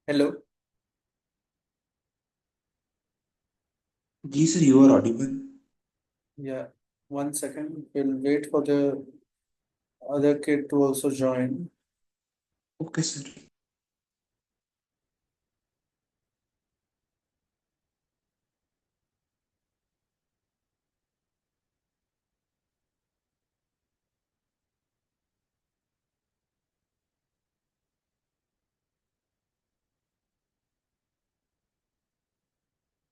Hello. जी sir, you are audible. Yeah. 1 second. We'll wait for the other kid to also join. Okay sir.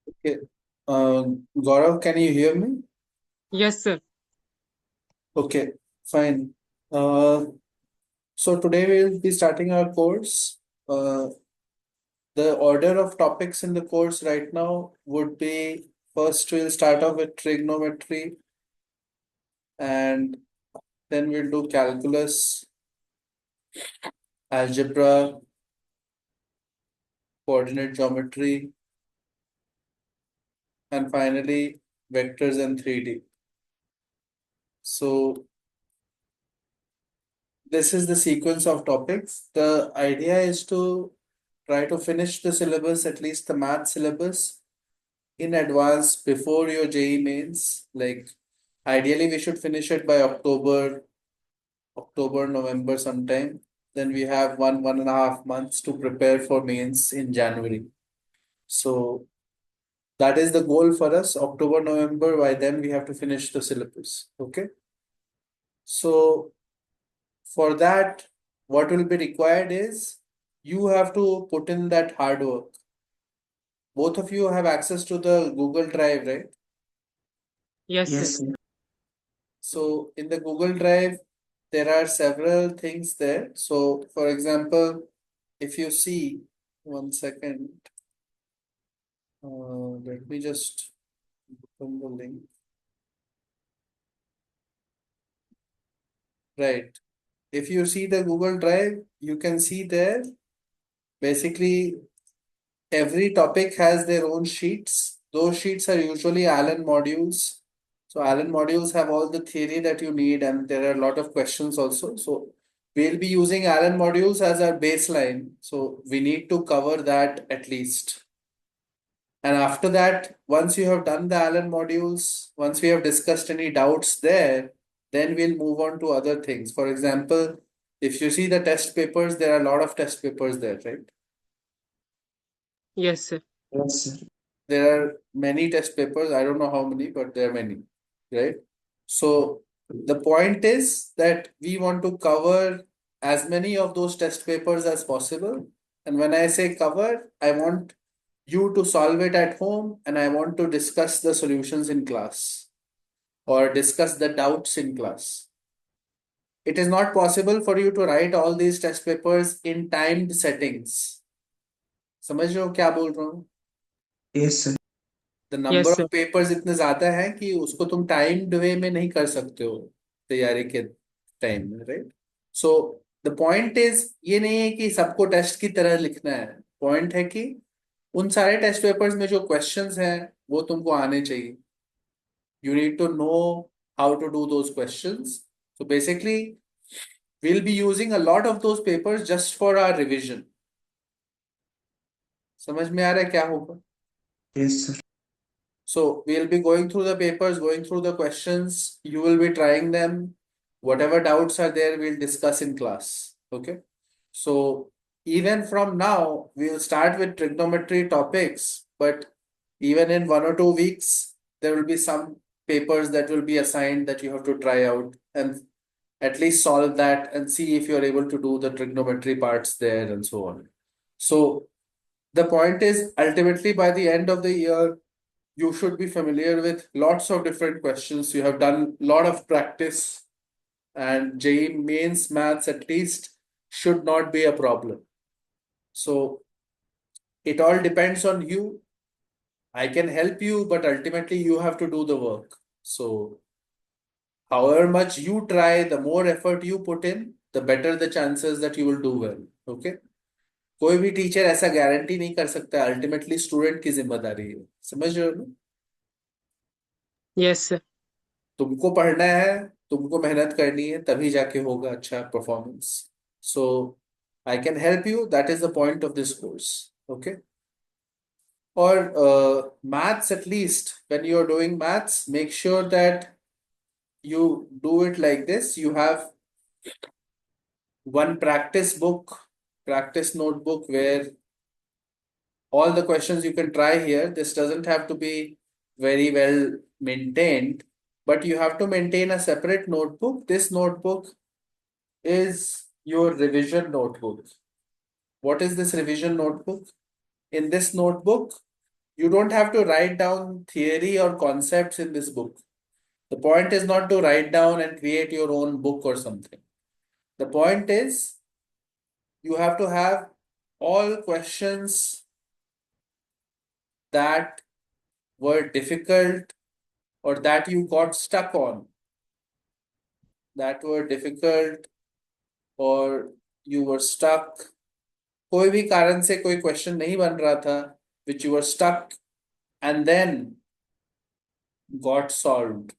Okay. Uh, Gaurav, can you hear me? Yes, sir. Okay, fine. Uh, so today we'll be starting our course. The order of topics in the course right now would be first we'll start off with trigonometry and then we'll do calculus, algebra, coordinate geometry, and finally vectors and 3D. So this is the sequence of topics. The idea is to try to finish the syllabus, at least the math syllabus, in advance before your JEE mains. Like ideally, we should finish it by October, November sometime. Then we have 1.5 months to prepare for mains in January. So that is the goal for us. October, November. By then we have to finish the syllabus. Okay. So for that, what will be required is you have to put in that hard work. Both of you have access to the Google Drive, right? Yes, yes sir. Sir. So in the Google Drive, there are several things there. So for example, if you see, 1 second, let me just open the link. Right. If you see the Google Drive, you can see there basically every topic has their own sheets. Those sheets are usually Allen modules. So Allen modules have all the theory that you need, and there are a lot of questions also. So we'll be using Allen modules as our baseline. So we need to cover that at least. And after that, once you have done the Allen modules, once we have discussed any doubts there, then we'll move on to other things. For example, if you see the test papers, there are a lot of test papers there, right? Yes, sir. Yes sir. There are many test papers. I don't know how many, but there are many, right? So the point is that we want to cover as many of those test papers as possible. And when I say cover, I want you to solve it at home and I want to discuss the solutions in class or discuss the doubts in class. It is not possible for you to write all these test papers in timed settings. समझ रहे हो क्या बोल रहा हूँ? Yes sir. The number Yes, of sir. Papers इतने ज्यादा है कि उसको तुम टाइम्ड वे में नहीं कर सकते हो तैयारी के टाइम में, right? So the point is ये नहीं है कि सबको टेस्ट की तरह लिखना है. पॉइंट है कि उन सारे टेस्ट पेपर्स में जो क्वेश्चंस हैं वो तुमको आने चाहिए. You need to know how to do those questions. So basically we'll be using a lot of those papers just for our revision. समझ में आ रहा है क्या होगा? Yes sir. So we'll be going through the papers, going through the questions. You will be trying them. Whatever doubts are there, we'll discuss in class. Okay. So even from now, we'll start with trigonometry topics, but even in 1 or 2 weeks, there will be some papers that will be assigned that you have to try out and at least solve that and see if you're able to do the trigonometry parts there and so on. So the point is ultimately by the end of the year, you should be familiar with lots of different questions. You have done a lot of practice, and JEE mains maths at least should not be a problem. So it all depends on you. I can help you, but ultimately you have to do the work. So however much you try, the more effort you put in, the better the chances that you will do well. Okay. कोई भी teacher ऐसा guarantee नहीं कर सकता. Ultimately student की जिम्मेदारी है. समझ रहे हो ना? Yes, sir. तुमको पढ़ना है, तुमको मेहनत करनी है, तभी जाके होगा अच्छा performance. So I can help you. That is the point of this course. Okay. Or maths, at least when you're doing maths, make sure that you do it like this. You have one practice notebook where all the questions you can try here. This doesn't have to be very well maintained, but you have to maintain a separate notebook. This notebook is your revision notebook. What is this revision notebook? In this notebook, you don't have to write down theory or concepts in this book. The point is not to write down and create your own book or something. The point is you have to have all questions that were difficult or that you got stuck on, that were difficult or you were stuck. कोई भी कारण से कोई question नहीं बन रहा था, which you were stuck and then got solved.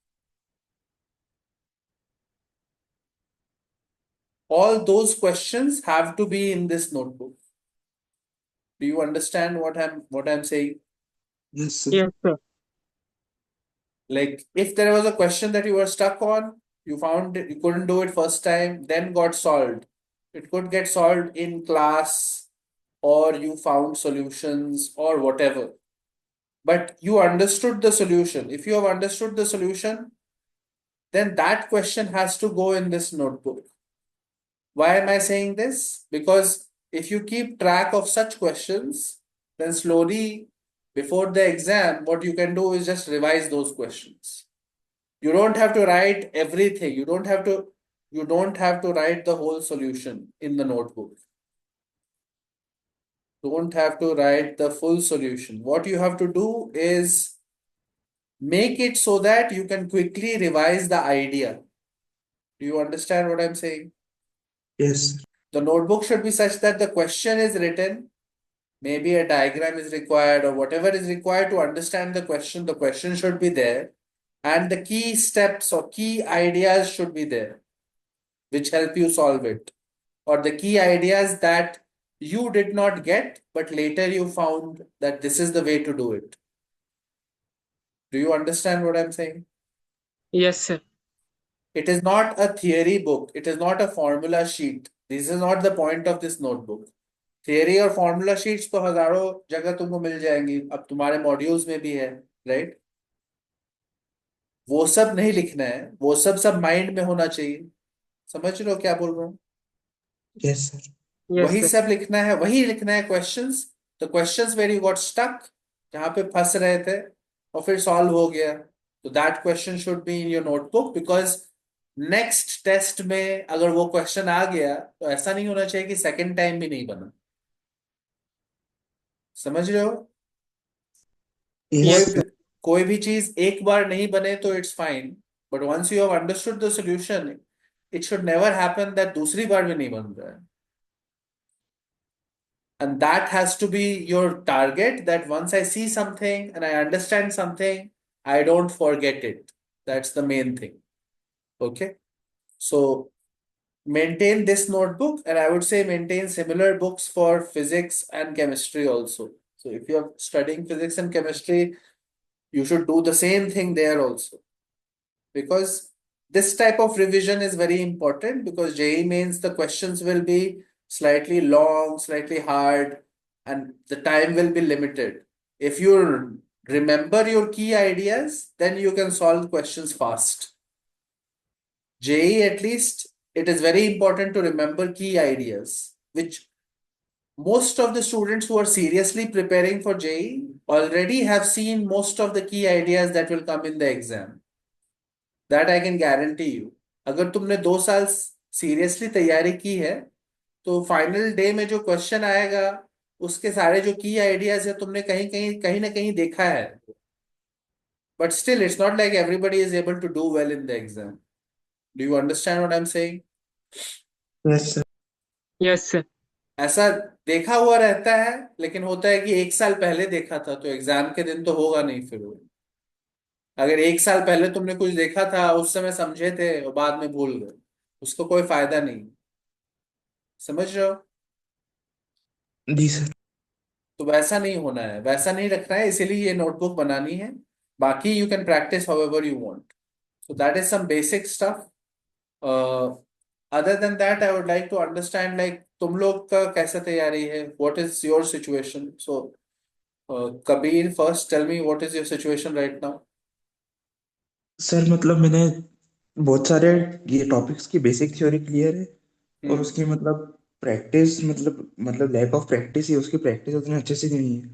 All those questions have to be in this notebook. Do you understand what I'm saying? Yes, sir. Yes, sir. Like if there was a question that you were stuck on, you found it, you couldn't do it first time, then got solved. It could get solved in class or you found solutions or whatever. But you understood the solution. If you have understood the solution, then that question has to go in this notebook. Why am I saying this? Because if you keep track of such questions, then slowly before the exam, what you can do is just revise those questions. You don't have to write everything. You don't have to write the whole solution in the notebook. Don't have to write the full solution. What you have to do is make it so that you can quickly revise the idea. Do you understand what I'm saying? Yes, sir. The notebook should be such that the question is written, maybe a diagram is required or whatever is required to understand the question should be there, and the key steps or key ideas should be there, which help you solve it, or the key ideas that you did not get, but later you found that this is the way to do it. Do you understand what I'm saying? Yes, sir. It is not a theory book. It is not a formula sheet. This is not the point of this notebook. Theory और formula sheets तो हजारों जगह तुमको मिल जाएंगी, अब तुम्हारे modules में भी है, राइट? वो सब नहीं लिखना है, वो सब माइंड में होना चाहिए. समझ रहे हो क्या बोल रहा हूँ? Yes, sir. Yes, वही sir. सब लिखना है, वही लिखना है questions, the questions where you got stuck, जहां पे फंस रहे थे और फिर सॉल्व हो गया, तो that question should be in your notebook. Because next test में अगर वो क्वेश्चन आ गया तो ऐसा नहीं होना चाहिए कि सेकेंड टाइम भी नहीं बना. समझ रहे हो? Yes, Yes, कोई sir. भी कोई भी चीज एक बार नहीं बने तो it's fine, but once you have understood the solution, it should never happen that दूसरी बार भी नहीं बन रहा है. And that has to be your target, that once I see something and I understand something, I don't forget it. That's the main thing. Okay. So maintain this notebook, and I would say maintain similar books for physics and chemistry also. So if you're studying physics and chemistry, you should do the same thing there also. Because this type of revision is very important, because JEE means the questions will be slightly long, slightly hard, and the time will be limited. If you remember your key ideas, then you can solve questions fast. JEE, at least, it is very important to remember key ideas, which most of the students who are seriously preparing for JEE already have seen most of the key ideas that will come in the exam. That I can guarantee you. अगर तुमने 2 साल seriously तैयारी की है, तो final day में जो question आएगा उसके सारे जो की आइडियाज है तुमने कहीं ना कहीं देखा है. But still it's not like everybody is able to do well in the exam. Do you understand what I am saying? Yes, sir. yes, sir. ऐसा देखा हुआ रहता है, लेकिन होता है कि 1 साल पहले देखा था तो एग्जाम के दिन तो होगा नहीं फिर वो. अगर 1 साल पहले तुमने कुछ देखा था, उस समय समझे थे और बाद में भूल गए, उसको कोई फायदा नहीं. समझ रहे हो? जी सर। तो वैसा नहीं होना है, वैसा नहीं रखना है, इसीलिए ये नोटबुक बनानी है। बाकी you can practice however you want. So that is some basic stuff. Other than that I would like to understand, like तुम लोग का कैसा तैयारी है, what is your situation? So Kabir, first tell me what is your situation right now. Sir मतलब मैंने बहुत सारे ये टॉपिक्स की बेसिक थ्योरी क्लियर है, और हम्म। उसकी मतलब प्रैक्टिस मतलब लैक ऑफ प्रैक्टिस ही, उसकी प्रैक्टिस उतने अच्छे से नहीं है।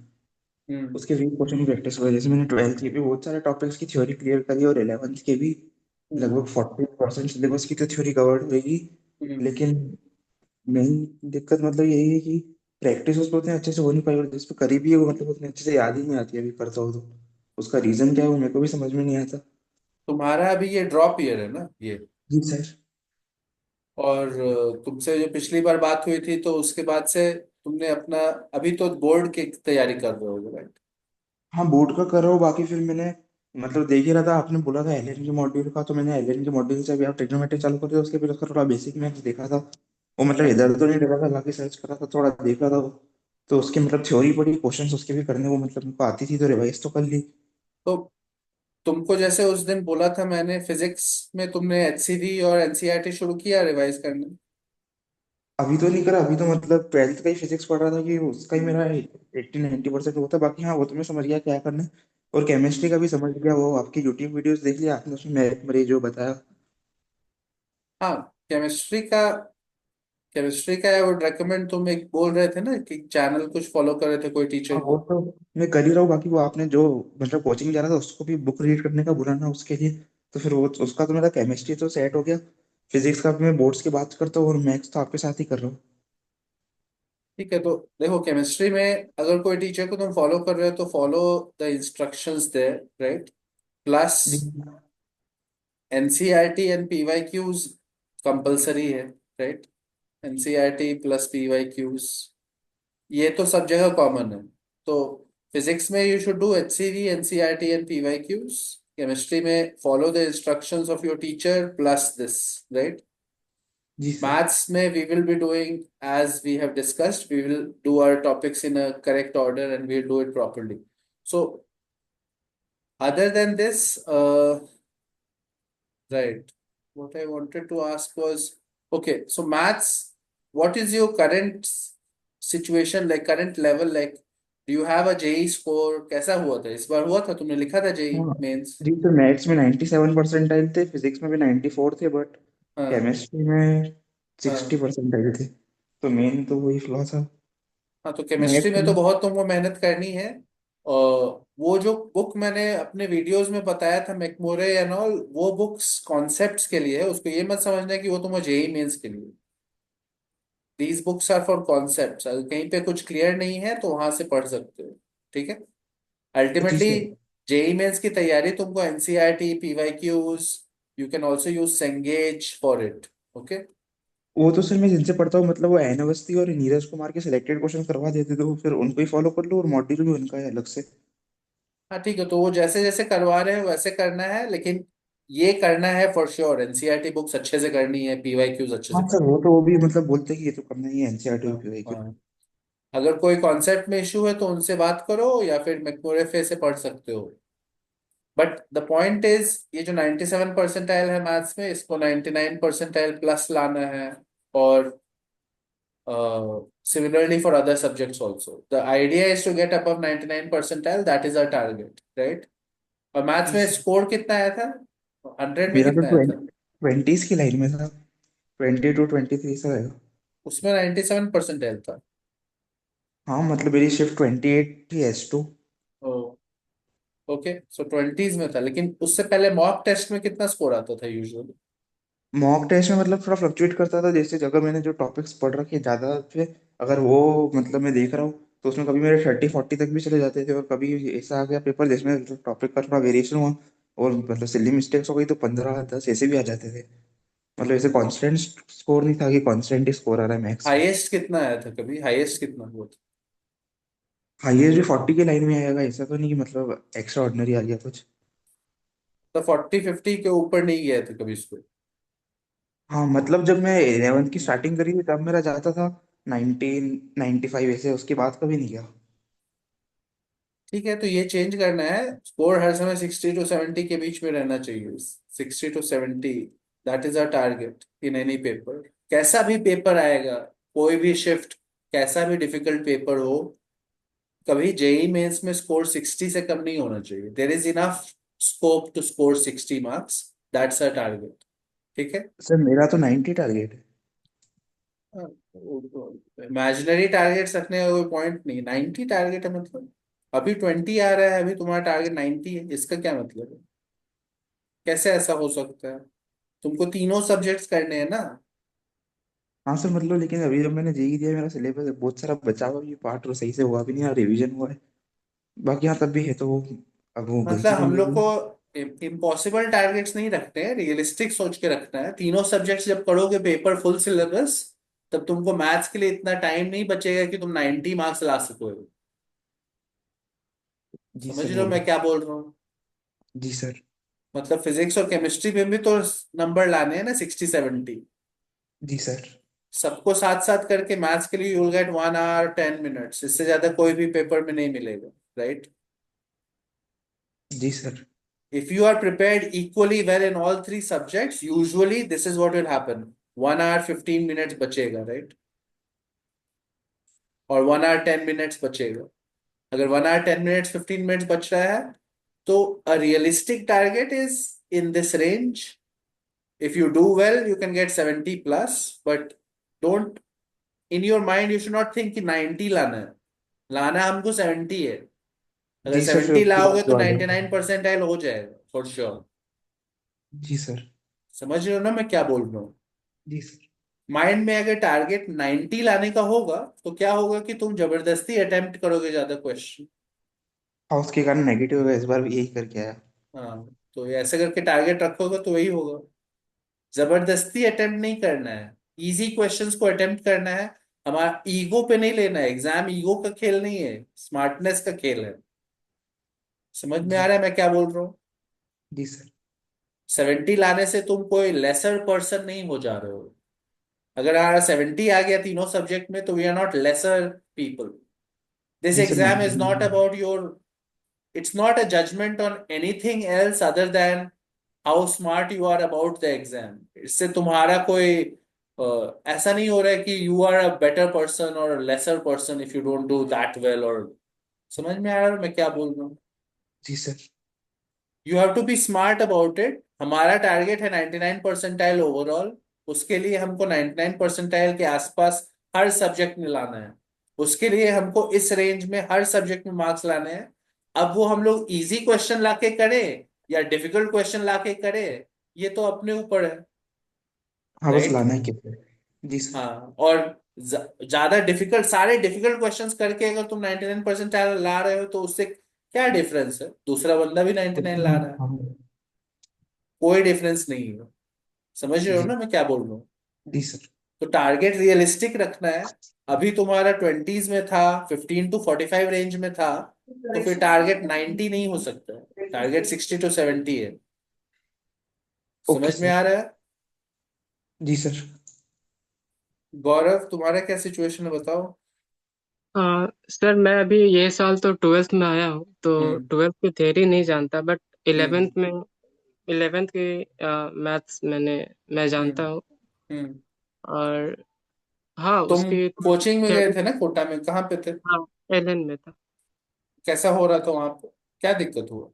हम्म। उसके वीक क्वेश्चन की प्रैक्टिस वजह से मैंने 12th के भी बहुत सारे टॉपिक्स की थ्योरी क्लियर करी, और 11th के भी हम्म। लगभग 40% सिलेबस की तो थ्योरी कवर्ड होगी। हम्म। लेकिन मेन दिक्कत मतलब यही है कि प्रैक्टिस उसको उतने अच्छे से हो नहीं पाई, और जिस पे करी भी है वो मतलब उतने अच्छे से याद ही नहीं आती अभी करता हो तो। उसका रीजन क्या है वो मेरे को भी समझ में नहीं आता। तुम्हारा अभी ये ड्रॉप ईयर है ना ये? जी सर। और तुमसे जो पिछली बार बात हुई थी तो उसके बाद से तुमने अपना, अभी तो बोर्ड की तैयारी कर रहे हो राइट? हाँ बोर्ड का कर रहा हूँ, बाकी फिर मैंने मतलब देख ही रहा था, आपने बोला था एलएन के मॉड्यूल का, तो मैंने एलएन के मॉड्यूल से अभी आप ट्रिग्नोमेट्री चालू कर दिया, उसके फिर उसका थोड़ा बेसिक मैथ्स देखा था। वो मतलब हाँ। इधर तो नहीं देखा था, बाकी सर्च करा था, थोड़ा देखा था वो। तो उसके मतलब थ्योरी पढ़ी, क्वेश्चंस उसके भी करने, वो मतलब मेरे को आती थी तो रिवाइज तो कर ली। तो तुमको जैसे उस दिन बोला था मैंने, फिजिक्स में तुमने एचसीवी और एनसीईआरटी शुरू किया रिवाइज करना? अभी तो नहीं करा, अभी तो मतलब 12th का ही फिजिक्स पढ़ रहा था कि उसका ही मेरा 80-90% होता है, बाकी हाँ वो तो मैं समझ गया क्या करना है। और केमिस्ट्री का भी समझ गया, वो आपकी यूट्यूब वीडियोस देख लिया आपने, उसमें मेरे जो बताया। हाँ। केमिस्ट्री का आई वुड रेकमेंड, तुम एक बोल रहे थे ना कि चैनल कुछ फॉलो कर रहे थे कोई टीचर हाँ वो को। तो मैं कर ही रहा हूँ, बाकी वो आपने जो मतलब कोचिंग जा रहा था उसको भी बुक रीड करने का बोला ना उसके लिए, तो फिर वो उसका तो मेरा केमिस्ट्री तो सेट हो गया। फिजिक्स का भी मैं बोर्ड्स की बात करता हूँ, और मैथ्स तो आपके साथ ही कर रहा हूँ। ठीक है, तो देखो केमिस्ट्री में अगर कोई टीचर को तुम फॉलो कर रहे हो तो follow the instructions there, right? Plus जी। एनसीईआरटी एंड पीवाईक्यूज कंपलसरी है, राइट? एनसीईआरटी प्लस पीवाईक्यूज, ये तो सब जगह कॉमन है। तो फिजिक्स में you should do HCV, NCERT and PYQs. Chemistry में follow the instructions of your teacher plus this, right? जी sir. Maths may we will be doing as we have discussed. We will do our topics in a correct order and we'll do it properly. So other than this, right, what I wanted to ask was, okay, so maths, what is your current situation, like current level, like do you have a JEE score? कैसा हुआ था इस बार, हुआ था तुमने लिखा था JEE हाँ मेंस? जी, तो मैथ्स में 97 परसेंटाइल थे, फिजिक्स में भी 94 थे, बट हाँ। केमिस्ट्री में हाँ। 60 परसेंटाइल थे। तो मेन तो वही फ्लॉ था। हाँ, तो केमिस्ट्री मैथ्स में तो में। बहुत तुमको मेहनत करनी है। और वो जो बुक मैंने अपने वीडियोस में बताया था, मैकमोरे एंड ऑल, वो बुक्स कॉन्सेप्ट्स के लिए है, उसको ये मत समझना कि वो तुम्हें जेई मेंस के लिए। These books are for concepts, अगर कहीं पे कुछ क्लियर नहीं है तो वहां से पढ़ सकते हो। ठीक है? जी अल्टीमेटली सर। जेई मेंस की तैयारी तुमको NCERT, PYQs, you can also use Cengage for it. Okay? वो तो सर मैं जिनसे पढ़ता हूँ मतलब वो एन अवस्थी और नीरज कुमार के सिलेक्टेड क्वेश्चन करवा देते थे, वो फिर उनको ही फॉलो कर लो, और मॉड्यूल भी उनका है अलग से। हाँ ठीक है, तो वो जैसे जैसे करवा रहे हैं वैसे करना है, लेकिन ये करना है फॉर श्योर, एनसीईआरटी बुक्स अच्छे से करनी है, पीवाईक्यूज अच्छे हाँ से सर, करनी वो तो वो भी मतलब बोलते हैं कि ये तो करना ही है एनसीईआरटी है। और पीवाईक्यू। हाँ। अगर कोई कॉन्सेप्ट में इशू है तो उनसे बात करो या फिर मैकमोरेफे से पढ़ सकते हो। बट द पॉइंट इज, ये जो 97 परसेंटाइल है मैथ्स में, इसको 99 परसेंटाइल प्लस लाना है। और similarly for other subjects also. The idea is to get above 99 percentile. That is our target, right? और मैथ्स जी में सर। स्कोर कितना आया था? 100 में मेरा तो कितना आया था? ट्वेंटीज की लाइन में था, 22-23 से रहेगा। उसमें 97 परसेंटाइल था। हाँ मतलब मेरी शिफ्ट 28 थी S2। ओ, ओके, सो ट्वेंटीज में था, लेकिन उससे पहले मॉक टेस्ट में कितना स्कोर आता था यूजुअली? मॉक टेस्ट में मतलब थोड़ा फ्लक्चुएट करता था, जैसे अगर मैंने जो टॉपिक्स पढ़ रखे ज्यादा थे, अगर वो मतलब मैं देख रहा हूँ, तो उसमें कभी मेरे 30-40 तक भी चले जाते थे, और कभी ऐसा आ गया पेपर जिसमें टॉपिक का थोड़ा वेरिएशन हुआ और मतलब सिली मिस्टेक्स हो गई, तो 15-10 ऐसे भी आ जाते थे। मतलब ऐसे कांस्टेंट स्कोर नहीं था कि कांस्टेंट ही स्कोर आ रहा है मैथ्स का। हाईएस्ट कितना आया था, कभी हाईएस्ट कितना हुआ था? हाईएस्ट भी 40 की लाइन में आएगा, ऐसा तो नहीं कि मतलब एक्स्ट्रा ऑर्डिनरी आ गया कुछ। तो 40-50 के ऊपर नहीं गया था कभी स्कोर? हाँ मतलब जब मैं 11th की स्टार्टिंग करी थी तब मेरा जाता था 1995 ऐसे, उसके बाद कभी नहीं किया। ठीक है, तो ये चेंज करना है। स्कोर हर समय 60 to 70 के बीच में रहना चाहिए। 60 to 70, that is a target in any paper. कैसा भी पेपर आएगा, कोई भी शिफ्ट, कैसा भी डिफिकल्ट पेपर हो, कभी जेई मेंस में स्कोर 60 से कम नहीं होना चाहिए। There is enough scope to score 60 marks, that's a target. ठीक है। सर मेरा तो 90 टारगेट है। इमेजिनरी टारगेट्स रखने का कोई पॉइंट नहीं। 90 टारगेट है मतलब, अभी 20 आ रहा है, अभी तुम्हारा टारगेट 90 है, इसका क्या मतलब है? कैसे ऐसा हो सकता है? तुमको तीनों सब्जेक्ट्स करने हैं ना। हाँ सर, मतलब लेकिन अभी जब मैंने जेई दिया, मेरा सिलेबस बहुत सारा बचा हुआ भी, पार्ट और सही से हुआ भी नहीं, और रिवीजन हुआ है बाकी। यहाँ तब भी है तो अब वो मतलब गलती कर हम ली लोग होगी। को इम्पॉसिबल टारगेट्स नहीं रखते हैं, रियलिस्टिक सोच के रखना है। तीनों सब्जेक्ट्स जब पढ़ोगे पेपर फुल सिलेबस, तब तुमको मैथ्स के लिए इतना टाइम नहीं बचेगा कि तुम 90 मार्क्स ला सकोगे। जी समझ सर, रहे हो वो मैं भी। क्या बोल रहा हूँ? जी सर। मतलब फिजिक्स और केमिस्ट्री में भी तो नंबर लाने हैं ना, 60 70। जी सर। सबको साथ साथ करके मैथ्स के लिए you will get 1 hour 10 minutes, इससे ज्यादा कोई भी पेपर में नहीं मिलेगा। राइट? जी sir. If you are prepared equally well in all three subjects, usually this is what will happen. 1 hour 15 minutes बचेगा, right? और 1 hour 10 minutes बचेगा। अगर 1 hour 10 minutes 15 minutes बच रहा है, तो a realistic target is in this range. If you do well, you can get 70 plus, but don't, in your mind, you should not think कि 90 लाना है। लाना हमको 70 है। अगर जी सर, फिर 70 उसके बाद लाओगे तो जो आ जाएगा। 99 परसेंटाइल हो जाएगा फॉर श्योर। Ji sir. समझ रहे हो ना मैं क्या बोल रहा हूँ? जी सर। माइंड में अगर टारगेट 90 लाने का होगा, तो क्या होगा कि तुम जबरदस्ती अटेम्प्ट करोगे ज्यादा क्वेश्चन। हाँ, उसके कारण नेगेटिव है, इस बार भी यही करके आया। हाँ, तो ये ऐसे करके टारगेट रखोगे तो वही होगा। जबरदस्ती अटेम्प्ट नहीं करना है, इजी क्वेश्चंस को अटेम्प्ट करना है। हमारा ईगो पे नहीं लेना है, एग्जाम ईगो का खेल नहीं है, स्मार्टनेस का खेल है। समझ में आ जी। रहा है मैं क्या बोल रहा हूँ? जी सर। 70 लाने से तुम कोई लेसर पर्सन नहीं हो जा रहे हो। अगर हमारा 70 आ गया तीनों सब्जेक्ट में, तो we are not lesser people. This जी sir, exam 90। Is not about your, it's not a judgment on anything else other than how smart you are about the exam. इससे तुम्हारा कोई ऐसा नहीं हो रहा है कि you are a better person or a lesser person if you don't do that well or। समझ में आ रहा है मैं क्या बोल रहा हूँ? जी sir. You have to be smart about it। हमारा टारगेट है 99 परसेंटाइल ओवरऑल। उसके लिए हमको 99 परसेंटाइल के आसपास हर सब्जेक्ट में लाना है। उसके लिए हमको इस रेंज में हर सब्जेक्ट में मार्क्स लाने हैं। अब वो हम लोग इजी क्वेश्चन लाके करें या डिफिकल्ट क्वेश्चन लाके करें, ये तो अपने ऊपर है। हाँ, बस राइट? लाना है कितना। जी सर। हाँ, और ज्यादा डिफिकल्ट, सारे डिफिकल्ट क्वेश्चंस करके अगर तुम 99 परसेंटाइल ला रहे हो, तो उससे क्या डिफरेंस है? दूसरा बंदा भी 99 ला रहा है। हाँ। कोई डिफरेंस नहीं है। समझ रहे हो जी। ना मैं क्या बोल रहा हूँ? जी सर। तो टारगेट रियलिस्टिक रखना है। अभी तुम्हारा 20s में था, 15 to 45 रेंज में था, तो फिर टारगेट 90 नहीं हो सकता है। टारगेट 60 to 70 है। ओके समझ में आ सर। रहा है? जी सर। गौरव, तुम्हारा क्या सिचुएशन है बताओ। सर मैं अभी ये साल तो ट्वेल्थ में आया हूँ, तो हम्म। ट्वेल्थ की थ्योरी नहीं जानता, बट हम्म। इलेवेंथ में, इलेवेंथ की मैथ्स मैं जानता हम्म। हूँ। हम्म। और हाँ, तुम उसकी कोचिंग में गए थ्योरी। थे ना कोटा में, कहाँ पे थे? हाँ, एलन में था। कैसा हो रहा था वहां पे? क्या दिक्कत हुआ?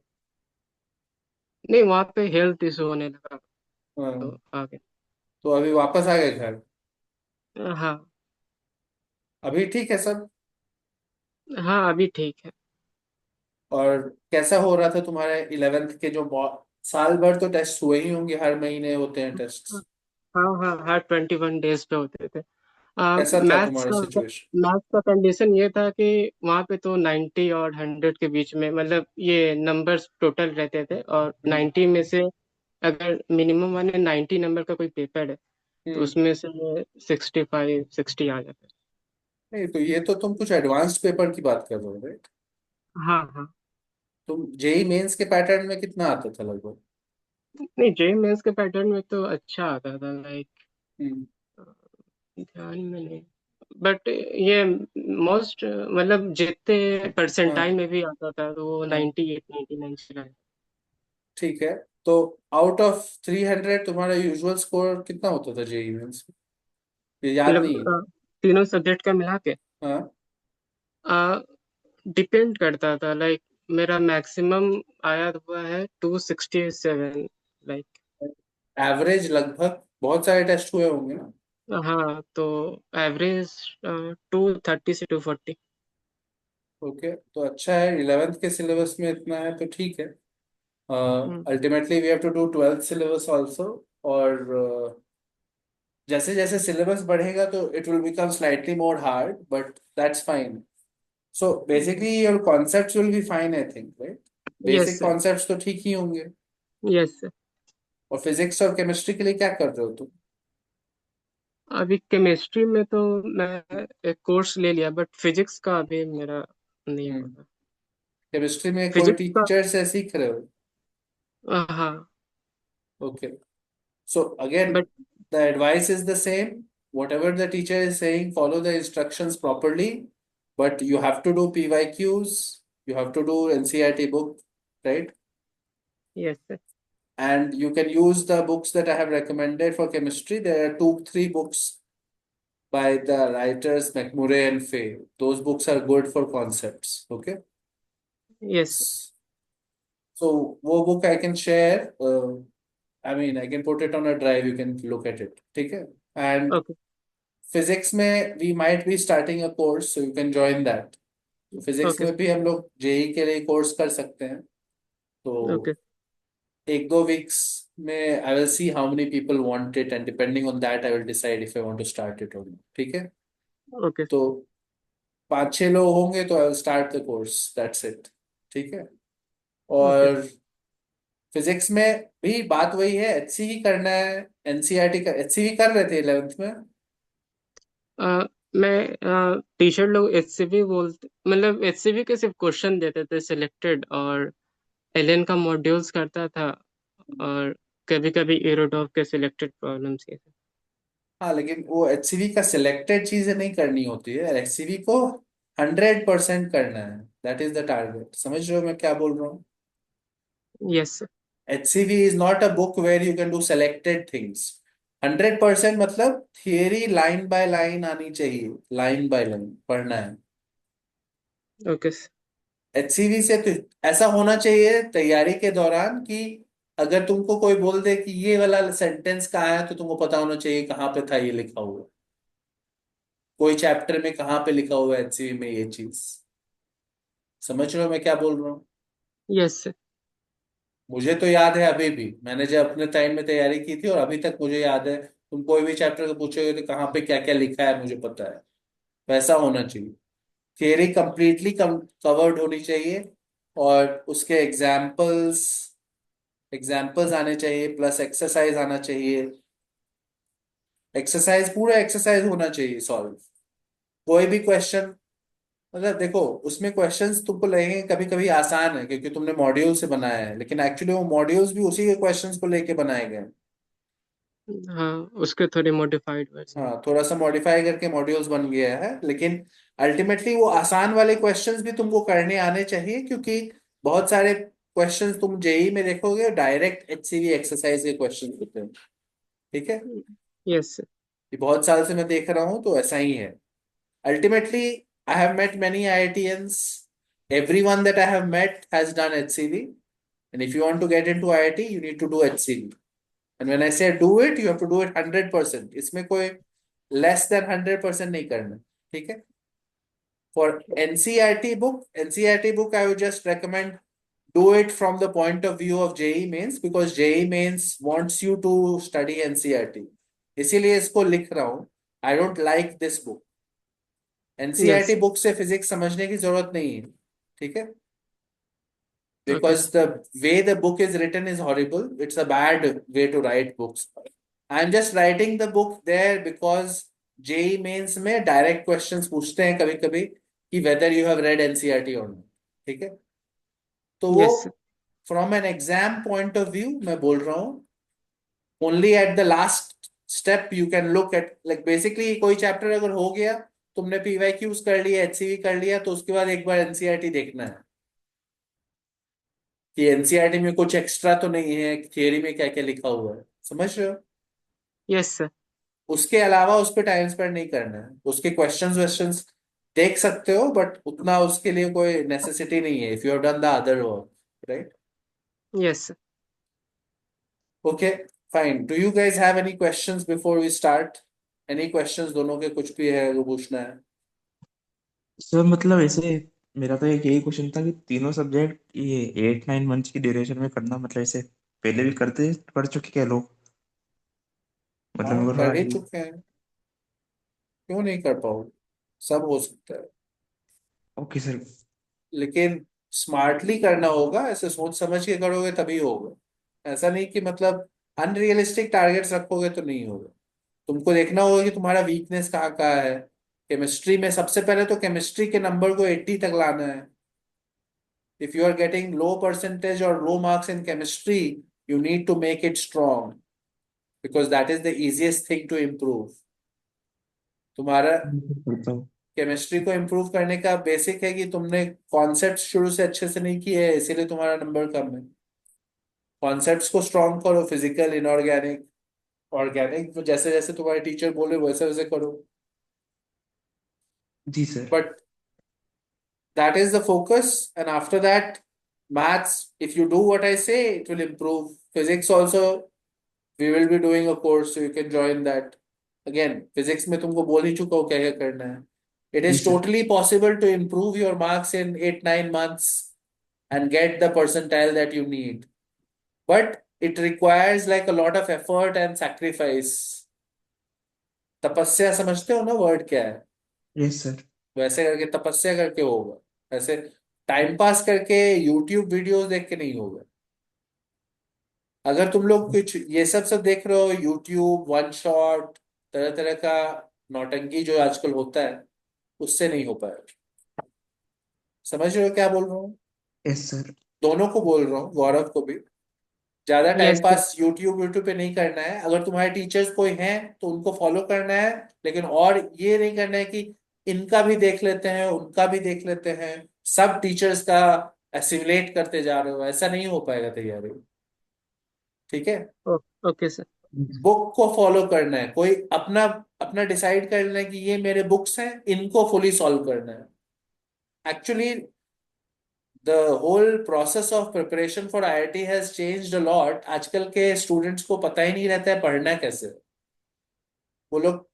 नहीं, वहाँ पे हेल्थ इशू होने लगा, तो हाँ, आ गए। तो अभी वापस आ गए घर? हाँ। अभी ठीक है सब? हाँ, अभी ठीक है। और कैसा हो रहा था तुम्हारे 11th के जो साल भर तो टेस्ट हुए ही होंगे, हर महीने होते हैं टेस्ट। हाँ हाँ, हर 21 डेज पे होते थे। कैसा था मैथ्स तुम्हारा का सिचुएशन? मैथ्स का कंडीशन ये था कि वहाँ पे तो 90 और 100 के बीच में, मतलब ये नंबर्स टोटल रहते थे, और हम्म। 90 में से अगर मिनिमम माने 90 नंबर का कोई पेपर है, तो हम्म। उसमें से 65 60 आ जाते नहीं, तो ये तो तुम कुछ एडवांस्ड पेपर की बात कर रहे हो, राइट? हैं। हाँ हाँ। तुम जेई मेंस के पैटर्न में कितना आता था लगभग? नहीं, जेई मेंस के पैटर्न में तो अच्छा आता था, लाइक हम्म। ध्यान में नहीं, बट ये मोस्ट मतलब जितने परसेंटाइल हाँ में भी आता था तो वो हाँ 98 99 चला है। ठीक है। तो आउट ऑफ 300 तुम्हारा यूजुअल स्कोर कितना होता था जेई मेंस? ये याद मतलब नहीं है? तीनों सब्जेक्ट का मिला के हाँ, डिपेंड करता था, लाइक मेरा मैक्सिमम आया हुआ है 267, लाइक। एवरेज लगभग बहुत सारे टेस्ट हुए होंगे ना? हाँ, तो एवरेज 230 से 240। ओके, तो अच्छा है, 11th के सिलेबस में इतना है तो ठीक है। हम्म। Ultimately we have to do 12th syllabus also. और जैसे जैसे सिलेबस बढ़ेगा तो it will become slightly more hard, but that's fine. So basically your concepts will be fine I think, right? Yes basic sir. Concepts तो ठीक ही होंगे। Yes sir. और फिजिक्स और केमिस्ट्री के लिए क्या कर रहे हो तुम? अभी केमिस्ट्री में तो मैं एक कोर्स ले लिया, बट फिजिक्स का अभी मेरा नहीं हम्म, हुआ। केमिस्ट्री में कोई फिजिक्स का। टीचर से सीख रहे हो? हाँ। Okay, so again, but the advice is the same. Whatever the teacher is saying, follow the instructions properly. But you have to do PYQs, you have to do NCERT book, right? Yes sir. And you can use the books that I have recommended for chemistry. There are two, three books by the writers McMurray and Fay. Those books are good for concepts. Okay. Yes sir. So, वो book I can share. I mean, I can put it on a drive. You can look at it. Okay. And okay. Physics में we might be starting a course, so you can join that. तो physics okay. में भी हम लोग JEE के लिए course कर सकते हैं। तो ओके। एक दो वीक्स में I will see how many people want it, and depending on that I will decide if I want to start it और नॉट। ठीक है? ओके। तो 5-6 लोग होंगे तो I will start the course, that's it. ठीक है? ओके। और फिजिक्स में भी बात वही है, एचसी ही करना है। एनसीईआरटी का एचसी भी कर रहे थे 11th में? मैं टीचर लोग एचसीवी बोलते, मतलब एचसीवी के सिर्फ क्वेश्चन देते थे सिलेक्टेड, और एलएन का मॉड्यूल्स करता था, और कभी कभी एरोडॉक के सिलेक्टेड प्रॉब्लम्स ये थे। हाँ, लेकिन वो एचसीवी का सिलेक्टेड चीजें नहीं करनी होती है, एचसीवी को 100% करना है। That is the target. समझ रहे हो मैं क्या बोल रहा हूँ? Yes sir. HCV is not a book where you can do selected things. 100% मतलब थियरी लाइन बाय लाइन आनी चाहिए, लाइन बाय लाइन पढ़ना है। Okay sir. एचसीवी से तो ऐसा होना चाहिए तैयारी के दौरान कि अगर तुमको कोई बोल दे कि ये वाला सेंटेंस कहाँ है, तो तुमको पता होना चाहिए कहाँ पे था ये लिखा हुआ। कोई चैप्टर में कहाँ पे लिखा हुआ है एचसीवी में ये चीज। समझ रहे हो मैं क्या बोल रहा हूँ? Yes sir. मुझे तो याद है, अभी भी मैंने जब अपने टाइम में तैयारी की थी और अभी तक मुझे याद है। तुम कोई भी चैप्टर को पूछोगे तो कहाँ पे क्या क्या लिखा है मुझे पता है। वैसा होना चाहिए। थियरी कंप्लीटली कवर्ड होनी चाहिए, और उसके एग्जाम्पल्स एग्जाम्पल्स आने चाहिए, प्लस एक्सरसाइज आना चाहिए। एक्सरसाइज पूरा एक्सरसाइज होना चाहिए सॉल्व। कोई भी क्वेश्चन, मतलब देखो, उसमें क्वेश्चंस तुमको लगेंगे कभी कभी आसान है क्योंकि तुमने मॉड्यूल से बनाया है, लेकिन एक्चुअली वो मॉड्यूल्स भी उसी के क्वेश्चंस को लेके बनाए गए हैं। हाँ, उसके थोड़े मॉडिफाइड वर्जन। हाँ, थोड़ा सा मॉडिफाई करके मॉड्यूल्स बन गया है, लेकिन अल्टीमेटली वो आसान वाले क्वेश्चंस भी तुमको करने आने चाहिए, क्योंकि बहुत सारे क्वेश्चंस तुम जेई में देखोगे डायरेक्ट एचसीवी एक्सरसाइज के क्वेश्चंस होते हैं। ठीक है? Yes sir. ये बहुत साल से मैं देख रहा हूँ तो ऐसा ही है। Ultimately, I have met many IITians. Everyone that I have met has done HCV. And if you want to get into IIT, you need to do HCV. And when I say do it, you have to do it 100%. इसमें कोई less than 100% नहीं करना। ठीक है? For NCERT book, I would just recommend do it from the point of view of JEE Mains, because JEE Mains wants you to study NCERT. इसीलिए इसको लिख रहा हूँ। I don't like this book. Yes. NCERT book से physics समझने की जरूरत नहीं है। ठीक है? Okay. Because the way the book is written is horrible, it's a bad way to write books. I am just writing the book there because JEE Mains में direct questions पूछते हैं कभी कभी कि whether you have read NCERT और not. ठीक है? तो वो yes sir. From an exam point of view मैं बोल रहा हूँ, only at the last step you can look at, like basically कोई चैप्टर अगर हो गया तुमने पीवाईक्यूज कर लिया, एचसीवी कर लिया, तो उसके बाद एक बार एनसीईआरटी देखना है कि एनसीईआरटी में कुछ एक्स्ट्रा तो नहीं है, थियरी में क्या क्या लिखा हुआ है, समझ रहे हो? Yes sir. उसके अलावा उस पर टाइम स्पेंड नहीं करना है। उसके क्वेश्चंस वेश्चंस देख सकते हो, बट उतना उसके लिए कोई नेसेसिटी नहीं है, if you have done the other work, right? Yes sir. Okay, fine. Do you guys have any questions before we start? Any questions दोनों के, कुछ भी है जो पूछना है? सर मतलब ऐसे मेरा तो एक यही क्वेश्चन था कि तीनों सब्जेक्ट ये 8-9 मंथ्स की ड्यूरेशन में करना, मतलब ऐसे पहले भी कर चुके क्या लोग? मतलब हाँ, मेरे को थोड़ा कर ही चुके हैं, क्यों नहीं कर पाओगे? सब हो सकता है, ओके सर। लेकिन स्मार्टली करना होगा, ऐसे सोच समझ के करोगे तभी होगा। ऐसा नहीं कि मतलब अनरियलिस्टिक टारगेट्स रखोगे तो नहीं होगा। तुमको देखना होगा कि तुम्हारा वीकनेस कहाँ कहाँ है। केमिस्ट्री में सबसे पहले तो केमिस्ट्री के नंबर को 80 तक लाना है। If you are getting low percentage और low marks in chemistry, you need to make it strong, because that is the easiest thing to improve. तुम्हारा करता हूँ। केमिस्ट्री को इम्प्रूव करने का बेसिक है कि तुमने कॉन्सेप्ट शुरू से अच्छे से नहीं किए है, इसीलिए तुम्हारा नंबर कम है। कॉन्सेप्ट्स को स्ट्रॉन्ग करो, फिजिकल, इनऑर्गेनिक, ऑर्गेनिक, जैसे जैसे तुम्हारे टीचर बोले वैसे वैसे करो। जी sir. But that is the focus, and after that, maths, if you do what I say, it will improve. Physics also, we will be doing a course, so you can join that. Again, physics में तुमको बोल ही चुका हूँ क्या क्या करना है. It जी is sir. totally possible to improve your marks in 8-9 months and get the percentile that you need. But it requires like a lot of effort and sacrifice. तपस्या समझते हो ना वर्ड क्या है? Yes sir. वैसे करके तपस्या करके होगा, ऐसे टाइम पास करके यूट्यूब वीडियोस देख के नहीं होगा। अगर तुम लोग कुछ ये सब देख रहे हो, यूट्यूब वन शॉट, तरह तरह का नौटंकी जो आजकल होता है, उससे नहीं हो पाएगा। समझ रहे हो क्या बोल रहा हूँ? Yes sir. दोनों को बोल रहा हूँ, गौरव को भी। ज्यादा टाइम यस सर। पास यूट्यूब यूट्यूब पे नहीं करना है। अगर तुम्हारे टीचर्स कोई हैं तो उनको फॉलो करना है, लेकिन और ये नहीं करना है कि इनका भी देख लेते हैं, उनका भी देख लेते हैं, सब टीचर्स का एसिमुलेट करते जा रहे हो, ऐसा नहीं हो पाएगा तैयारी। ठीक है? Okay sir. बुक को फॉलो करना है, कोई अपना अपना डिसाइड कर लेना है कि ये मेरे बुक्स हैं, इनको फुली सॉल्व करना है। Actually the whole process of preparation for IIT has changed a lot. आजकल के स्टूडेंट्स को पता ही नहीं रहता है पढ़ना कैसे। वो लोग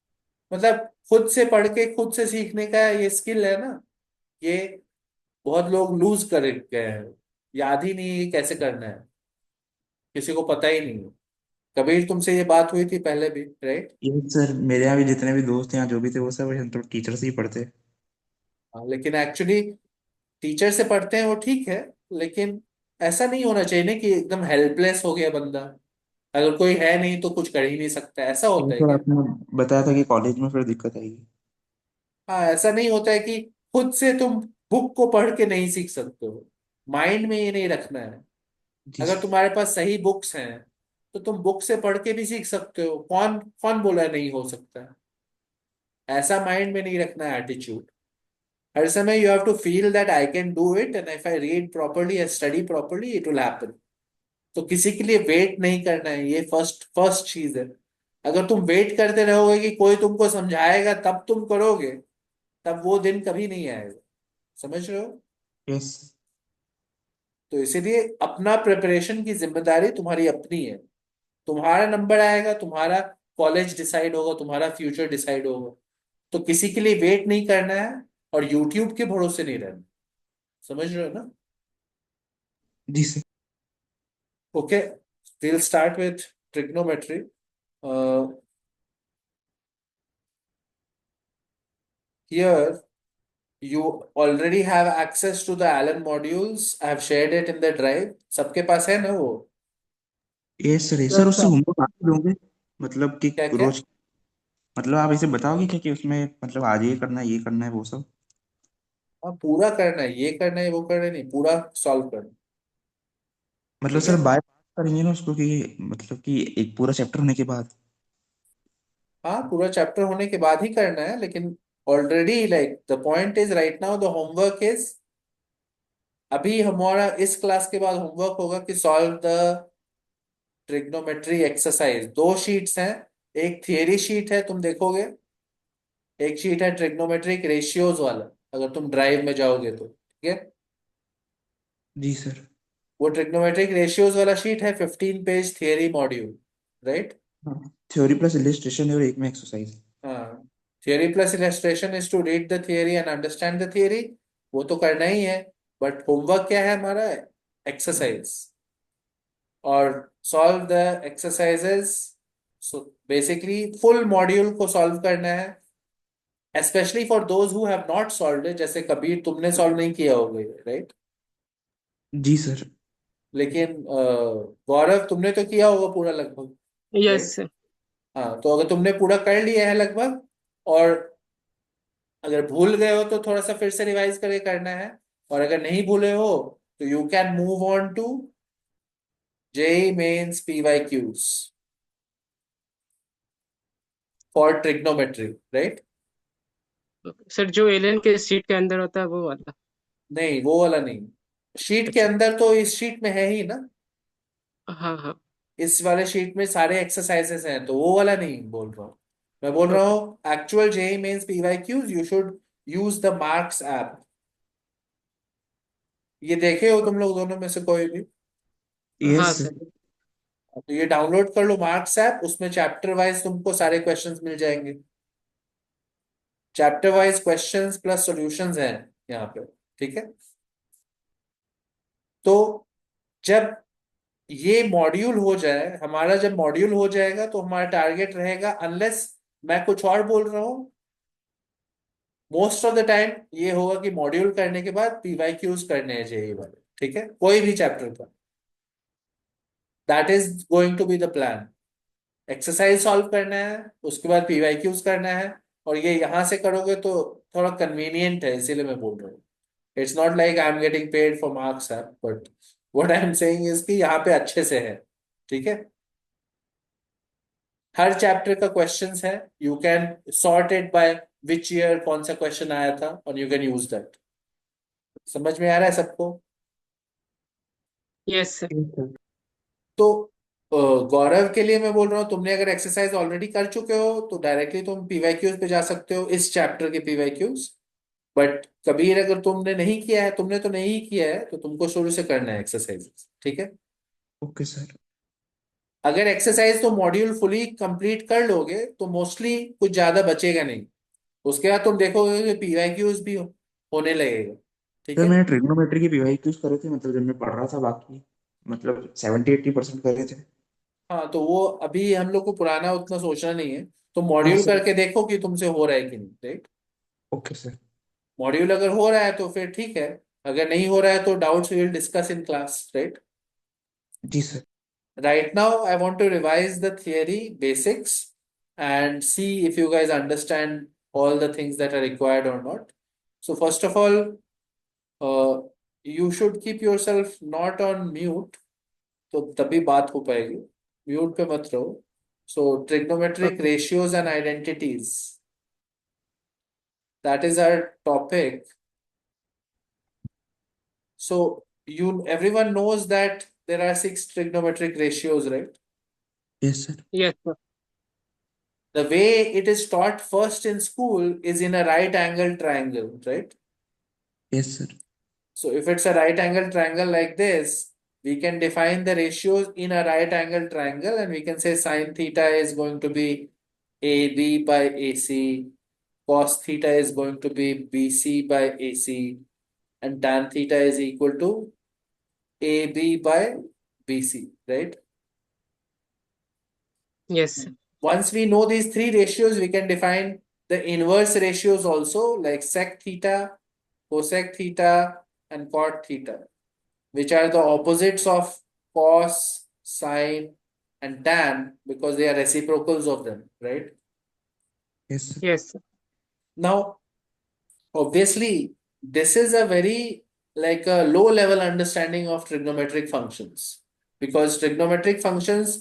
मतलब खुद से पढ़ के खुद से सीखने का ये स्किल है ना, ये बहुत लोग लूज कर गए हैं। याद ही नहीं है कैसे करना है, किसी को पता ही नहीं है। कबीर, तुमसे ये बात हुई थी पहले भी, राइट? यस सर, मेरे यहाँ भी जितने भी दोस्त हैं, यहाँ जो भी थे, वो सब तो टीचर से ही पढ़ते। लेकिन एक्चुअली टीचर से पढ़ते हैं वो ठीक है, लेकिन ऐसा नहीं होना चाहिए ना कि एकदम हेल्पलेस हो गया बंदा, अगर कोई है नहीं तो कुछ कर ही नहीं सकता। ऐसा ये होता है सर क्या? आपने बताया था कि कॉलेज में फिर दिक्कत आएगी। हाँ, ऐसा नहीं होता है कि खुद से तुम बुक को पढ़ के नहीं सीख सकते हो। माइंड में ये नहीं रखना है। जी अगर सर। तुम्हारे पास सही बुक्स हैं तो तुम बुक से पढ़ के भी सीख सकते हो। कौन कौन बोला है नहीं हो सकता है? ऐसा माइंड में नहीं रखना है एटीट्यूड। हर समय you have to feel that I can do it, and if I read properly and study properly it will happen. तो किसी के लिए वेट नहीं करना है, ये फर्स्ट फर्स्ट चीज है। अगर तुम वेट करते रहोगे कि कोई तुमको समझाएगा तब तुम करोगे, तब वो दिन कभी नहीं आएगा। समझ रहे हो? यस। तो इसीलिए अपना प्रिपरेशन की जिम्मेदारी तुम्हारी अपनी है। तुम्हारा नंबर आएगा, तुम्हारा कॉलेज डिसाइड होगा, तुम्हारा फ्यूचर डिसाइड होगा। तो किसी के लिए वेट नहीं करना है, और यूट्यूब के भरोसे नहीं रहना। समझ रहे हो ना? जी sir. Okay, we'll start with trigonometry. Here you already have access to the Allen modules. I have shared it in the drive. सबके पास है ना वो? यस सर, सर उससे होमवर्क आप ही दोगे? मतलब कि क्या क्या? रोज, मतलब आप ऐसे बताओगे क्या कि उसमें मतलब आज ये करना है, ये करना है, वो सब? हाँ, पूरा करना है, ये करना है वो करना है, नहीं, पूरा सॉल्व करना है। मतलब ठीक सर है? बाय पास करेंगे ना उसको, कि मतलब कि एक पूरा चैप्टर होने के बाद? हाँ, पूरा चैप्टर होने के बाद ही करना है, लेकिन already, like the point is right now the homework is, अभी हमारा इस क्लास के बाद होमवर्क होगा कि सॉल्व द ट्रिग्नोमेट्री एक्सरसाइज। दो शीट्स हैं, एक थियरी शीट है तुम देखोगे, एक शीट है ट्रिग्नोमेट्रिक रेशियोज वाला, अगर तुम ड्राइव में जाओगे तो ठीक है। जी सर। वो ट्रिग्नोमेट्रिक रेशियोज वाला शीट है 15 पेज थियरी मॉड्यूल, राइट। हाँ, थ्योरी प्लस इलिस्ट्रेशन और एक में एक्सरसाइज। हाँ, theory plus illustration is to read the theory and understand the theory, वो तो करना ही है। बट होमवर्क क्या है हमारा? एक्सरसाइज और solve the exercises. So basically full module को सॉल्व करना है, specially for those who have not solved it. जैसे कबीर, तुमने सॉल्व नहीं किया होगा, राइट? जी सर। लेकिन गौरव, तुमने तो किया होगा पूरा लगभग, यस राइट? सर। हाँ, तो अगर तुमने पूरा कर लिया है लगभग, और अगर भूल गए हो तो थोड़ा सा फिर से रिवाइज करके करना है, और अगर नहीं भूले हो तो you can move on to JEE Mains PYQs for trigonometry, right? Sir जो एलियन के सीट के अंदर होता है वो वाला? नहीं, वो वाला नहीं। शीट के अच्छा। अंदर तो इस शीट में है ही ना, हाँ हाँ। इस वाले शीट में सारे एक्सरसाइजेस हैं, तो वो वाला नहीं बोल रहा हूँ। मैं बोल रहा ओके। हूँ actual JEE Mains PYQs, you should use the Marks app. ये देखे हो तुम लोग दोनों में से कोई भी? हाँ यस सर। सर। तो ये डाउनलोड कर लो मार्क्स ऐप, उसमें चैप्टर वाइज तुमको सारे क्वेश्चंस मिल जाएंगे। Chapter wise questions plus solutions हैं यहाँ पे, ठीक है। तो जब ये मॉड्यूल हो जाए हमारा, जब मॉड्यूल हो जाएगा तो हमारा टारगेट रहेगा, अनलेस मैं कुछ और बोल रहा हूँ, मोस्ट ऑफ द टाइम ये होगा कि मॉड्यूल करने के बाद PYQs करने हैं जेई वाले, ठीक है, कोई भी चैप्टर का। That is going to be the plan. Exercise solve करना है, उसके बाद PYQs करना है, और ये यहां से करोगे तो थोड़ा कन्वीनियंट है, इसीलिए मैं बोल रहा हूँ। It's not like I am getting paid for marks app, but what I am saying is कि यहाँ पे अच्छे से है, ठीक है। हर चैप्टर का क्वेश्चंस है, you can sort it by which year कौन सा क्वेश्चन आया था, और यू कैन यूज दैट। समझ में आ रहा है सबको? Yes sir. तो गौरव के लिए मैं बोल रहा हूँ, तुमने अगर एक्सरसाइज ऑलरेडी कर चुके हो तो डायरेक्टली तुम PYQs पे जा सकते हो, इस चैप्टर के PYQs। बट कबीर, अगर तुमने नहीं किया है, तुमने तो नहीं किया है, तो तुमको शुरू से करना है एक्सरसाइज, ठीक है। Okay sir. अगर एक्सरसाइज तो मॉड्यूल फुली कंप्लीट कर लोगे तो मोस्टली कुछ ज्यादा बचेगा नहीं, उसके बाद तुम देखोगे कि PYQs भी होने लगेगा, ठीक सर है। मैंने ट्रिग्नोमेट्री की पीवाईक्यूज करे थे, मतलब जब मैं पढ़ रहा था, बाकी मतलब 70-80% करे थे। हाँ, तो वो अभी हम लोग को पुराना उतना सोचना नहीं है, तो हाँ मॉड्यूल सर। करके देखो कि तुमसे हो रहा है कि नहीं, राइट। Okay sir. मॉड्यूल अगर हो रहा है तो फिर ठीक है, अगर नहीं हो रहा है तो doubts we will discuss in class, right. जी sir. Right now, I want to revise the theory basics and see if you guys understand all the things that are required or not. So first of all, you should keep yourself not on mute, तो तभी बात हो पाएगी। Mute पे मत रहो। So trigonometric okay. ratios and identities, that is our topic. So everyone knows that there are 6 trigonometric ratios, right? Yes sir. Yes sir. The way it is taught first in school is in a right angle triangle, right? Yes sir. So if it's a right angle triangle like this, we can define the ratios in a right angle triangle, and we can say sine theta is going to be AB by AC, cos theta is going to be BC by AC, and tan theta is equal to AB by BC, right? Yes sir. Once we know these 3 ratios, we can define the inverse ratios also, like sec theta, cosec theta, and cot theta, which are the opposites of cos, sine, and tan, because they are reciprocals of them, right? Yes sir. Yes sir. Now, obviously, this is a very like a low level understanding of trigonometric functions, because trigonometric functions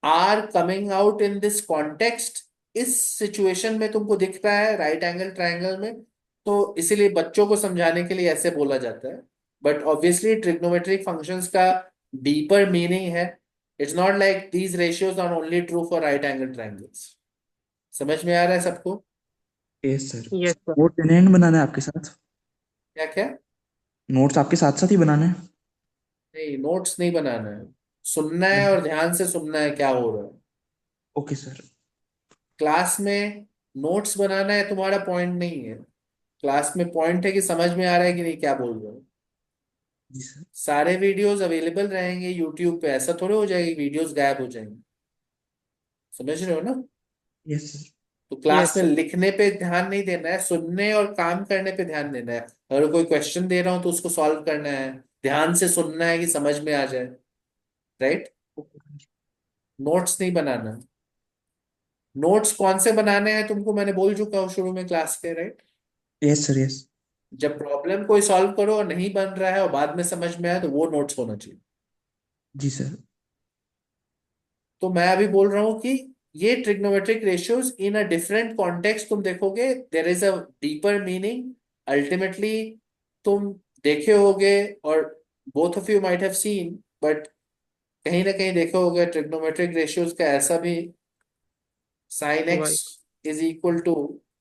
are coming out in this context इस situation में तुमको दिख रहा है right angle triangle में, तो इसीलिए बच्चों को समझाने के लिए ऐसे बोला जाता है। बट ऑब्वियसली ट्रिग्नोमेट्रिक फंक्शंस का डीपर मीनिंग है। It's not like these ratios are only true for right angle triangles. समझ में आ रहा है सबको? Yes sir. Yes sir. Note in hand बनाना है आपके साथ? क्या क्या? नोट्स आपके साथ साथ ही बनाने हैं? नहीं, नोट्स नहीं बनाना है, सुनना है और ध्यान से सुनना है क्या हो रहा है ओके सर। क्लास में। नोट्स बनाना है तुम्हारा पॉइंट नहीं है, क्लास में पॉइंट है कि समझ में आ रहा है कि नहीं क्या बोल रहे हो। जी सर। सारे वीडियोस अवेलेबल रहेंगे यूट्यूब पे, ऐसा थोड़े हो जाएगी वीडियोस गायब हो जाएंगी। समझ रहे हो ना? Yes sir. तो क्लास यस में सर। लिखने पे ध्यान नहीं देना है, सुनने और काम करने पे ध्यान देना है। अगर कोई क्वेश्चन दे रहा हूं तो उसको सॉल्व करना है, ध्यान से सुनना है कि समझ में आ जाए। राइट? नोट्स नहीं बनाना। नोट्स कौन से बनाने हैं तुमको मैंने बोल चुका हूँ शुरू में क्लास के, राइट? Yes sir. यस। जब प्रॉब्लम कोई सॉल्व करो और नहीं बन रहा है और बाद में समझ में आए तो वो नोट्स होना चाहिए। जी सर। तो मैं अभी बोल रहा हूं कि ये trigonometric ratios in a different context तुम देखोगे, there is a deeper meaning ultimately. तुम देखे होगे और both of you might have seen, but कहीं ना कहीं देखे होगे ट्रिग्नोमेट्रिक रेशियोज का ऐसा भी, sine x y. Is equal to,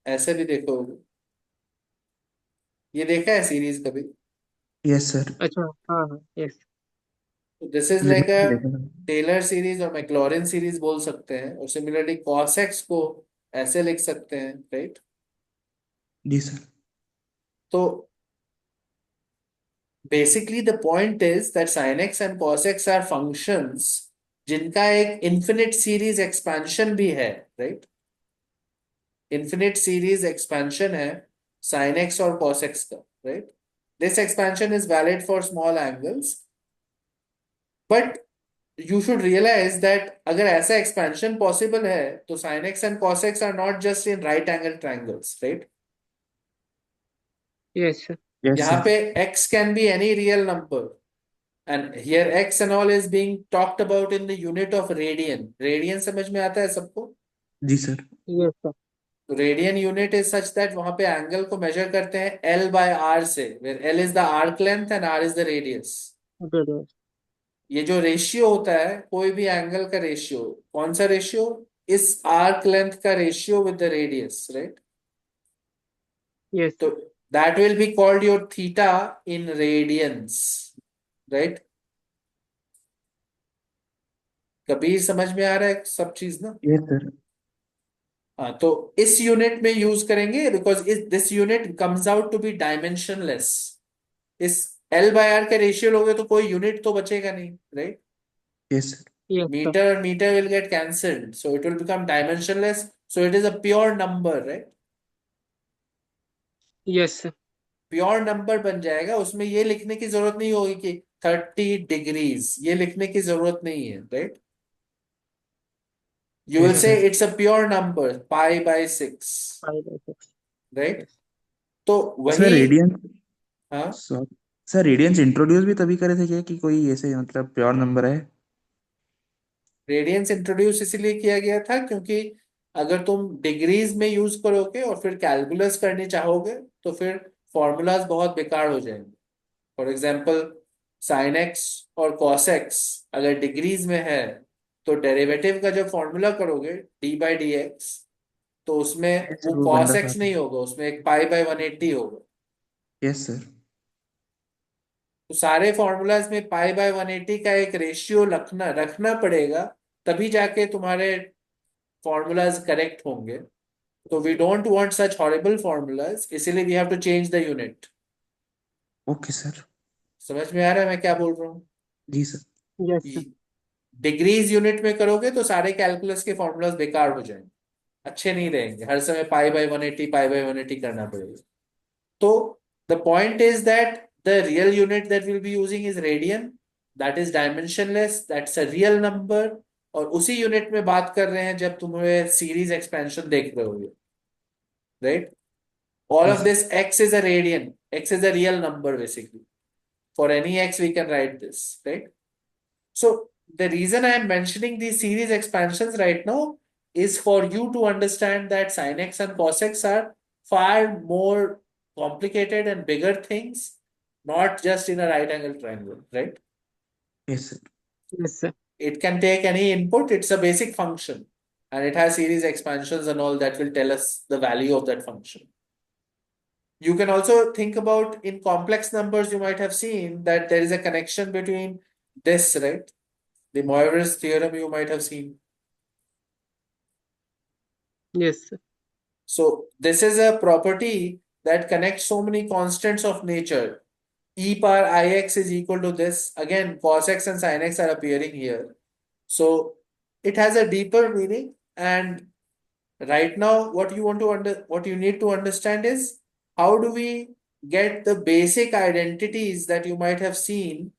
ऐसे भी देखो होगे। ये देखा है सीरीज कभी? Yes sir. अच्छा, हाँ हाँ, yes. This is like limit uh देखा था। टेलर सीरीज और मैक्लॉरिन सीरीज बोल सकते हैं, और सिमिलरली कॉस एक्स को ऐसे लिख सकते हैं, राइट? जी सर। तो basically the point is that sin x and cos x are functions जिनका एक इन्फिनिट सीरीज एक्सपेंशन भी है, राइट? इन्फिनिट सीरीज एक्सपेंशन है sin x और cos x का, right? This expansion is valid for small angles, but you should realize that अगर ऐसा expansion possible है तो sin x and cos x are not just in right angle triangles, right? Yes sir. Yes यहाँ sir. पे x can be any real number, and here x and all is being talked about in the unit of radian. Radian समझ में आता है सबको? जी sir. Yes sir. तो radian unit is such that वहां पे एंगल को मेजर करते हैं L by R से, where L is the arc length and R is the radius. Yes. ये जो रेशियो होता है कोई भी एंगल का रेशियो, कौन सा रेशियो? इस आर्क लेंथ का ratio with the radius, right? Yes तो sir. That will be called your theta in radians, right? Kabir समझ में आ रहा है सब चीज ना? Yes sir. हाँ, तो इस यूनिट में यूज करेंगे बिकॉज इस this unit comes out to be dimensionless. इस L बाय R का रेशियो लोगे तो कोई यूनिट तो बचेगा नहीं, right? Yes sir. Yes sir. Meter will get cancelled, so it will become dimensionless, so it is a pure number, right? Yes sir. Pure number बन जाएगा, उसमें ये लिखने की जरूरत नहीं होगी कि 30 डिग्रीज, ये लिखने की जरूरत नहीं है, राइट? यू विल यस से sir. It's a pure number π/6, 5/6। Right? Yes. तो सर वही। रेडियंस, हाँ, सर रेडियंस इंट्रोड्यूस भी तभी करे थे क्या कि कोई ऐसे मतलब प्योर नंबर है? रेडियंस इंट्रोड्यूस इसीलिए किया गया था क्योंकि अगर तुम डिग्रीज में यूज करोगे और फिर कैलकुलस करनी चाहोगे तो फिर फॉर्मूलाज बहुत बेकार हो जाएंगे। फॉर एग्जाम्पल, साइन एक्स और कॉस एक्स अगर डिग्रीज में है तो डेरिवेटिव का जब फॉर्मूला करोगे d/dx, तो उसमें यस वो सर, वो बन कॉस रहा एक्स था। नहीं होगा, उसमें एक π/180 होगा। Yes sir. तो सारे फॉर्मूलाज में π/180 का एक रेशियो रखना रखना पड़ेगा, तभी जाके तुम्हारे फॉर्मूलाज करेक्ट होंगे। तो we don't want such horrible formulas, इसीलिए we have to change the unit. Okay sir. समझ में आ रहा है मैं क्या बोल रहा हूँ? जी sir. Yes sir. Degrees unit में करोगे तो सारे कैलकुलस के फॉर्मूलाज बेकार हो जाएंगे, अच्छे नहीं रहेंगे, हर समय π/180 करना पड़ेगा। तो the point is that the real unit that will be using is radian, that is dimensionless, that's a real number. और उसी यूनिट में बात कर रहे हैं जब तुम्हें सीरीज एक्सपेंशन देख रहे होगे, right? All of yes this x is a radian, x is a real number basically. For any x we can write this, right? So the reason I am mentioning these series expansions right now is for you to understand that sin x and cos x are far more complicated and bigger things, not just in a right angle triangle, right? Yes, sir. Yes, sir. It can take any input, it's a basic function, and it has series expansions and all that will tell us the value of that function. You can also think about in complex numbers, you might have seen that there is a connection between this, right? The Moivre's theorem you might have seen. Yes, sir. So this is a property that connects so many constants of nature. E power ix is equal to this. Again, cos x and sin x are appearing here. So it has a deeper meaning. And right now, what you need to understand is how do we get the basic identities that you might have seen,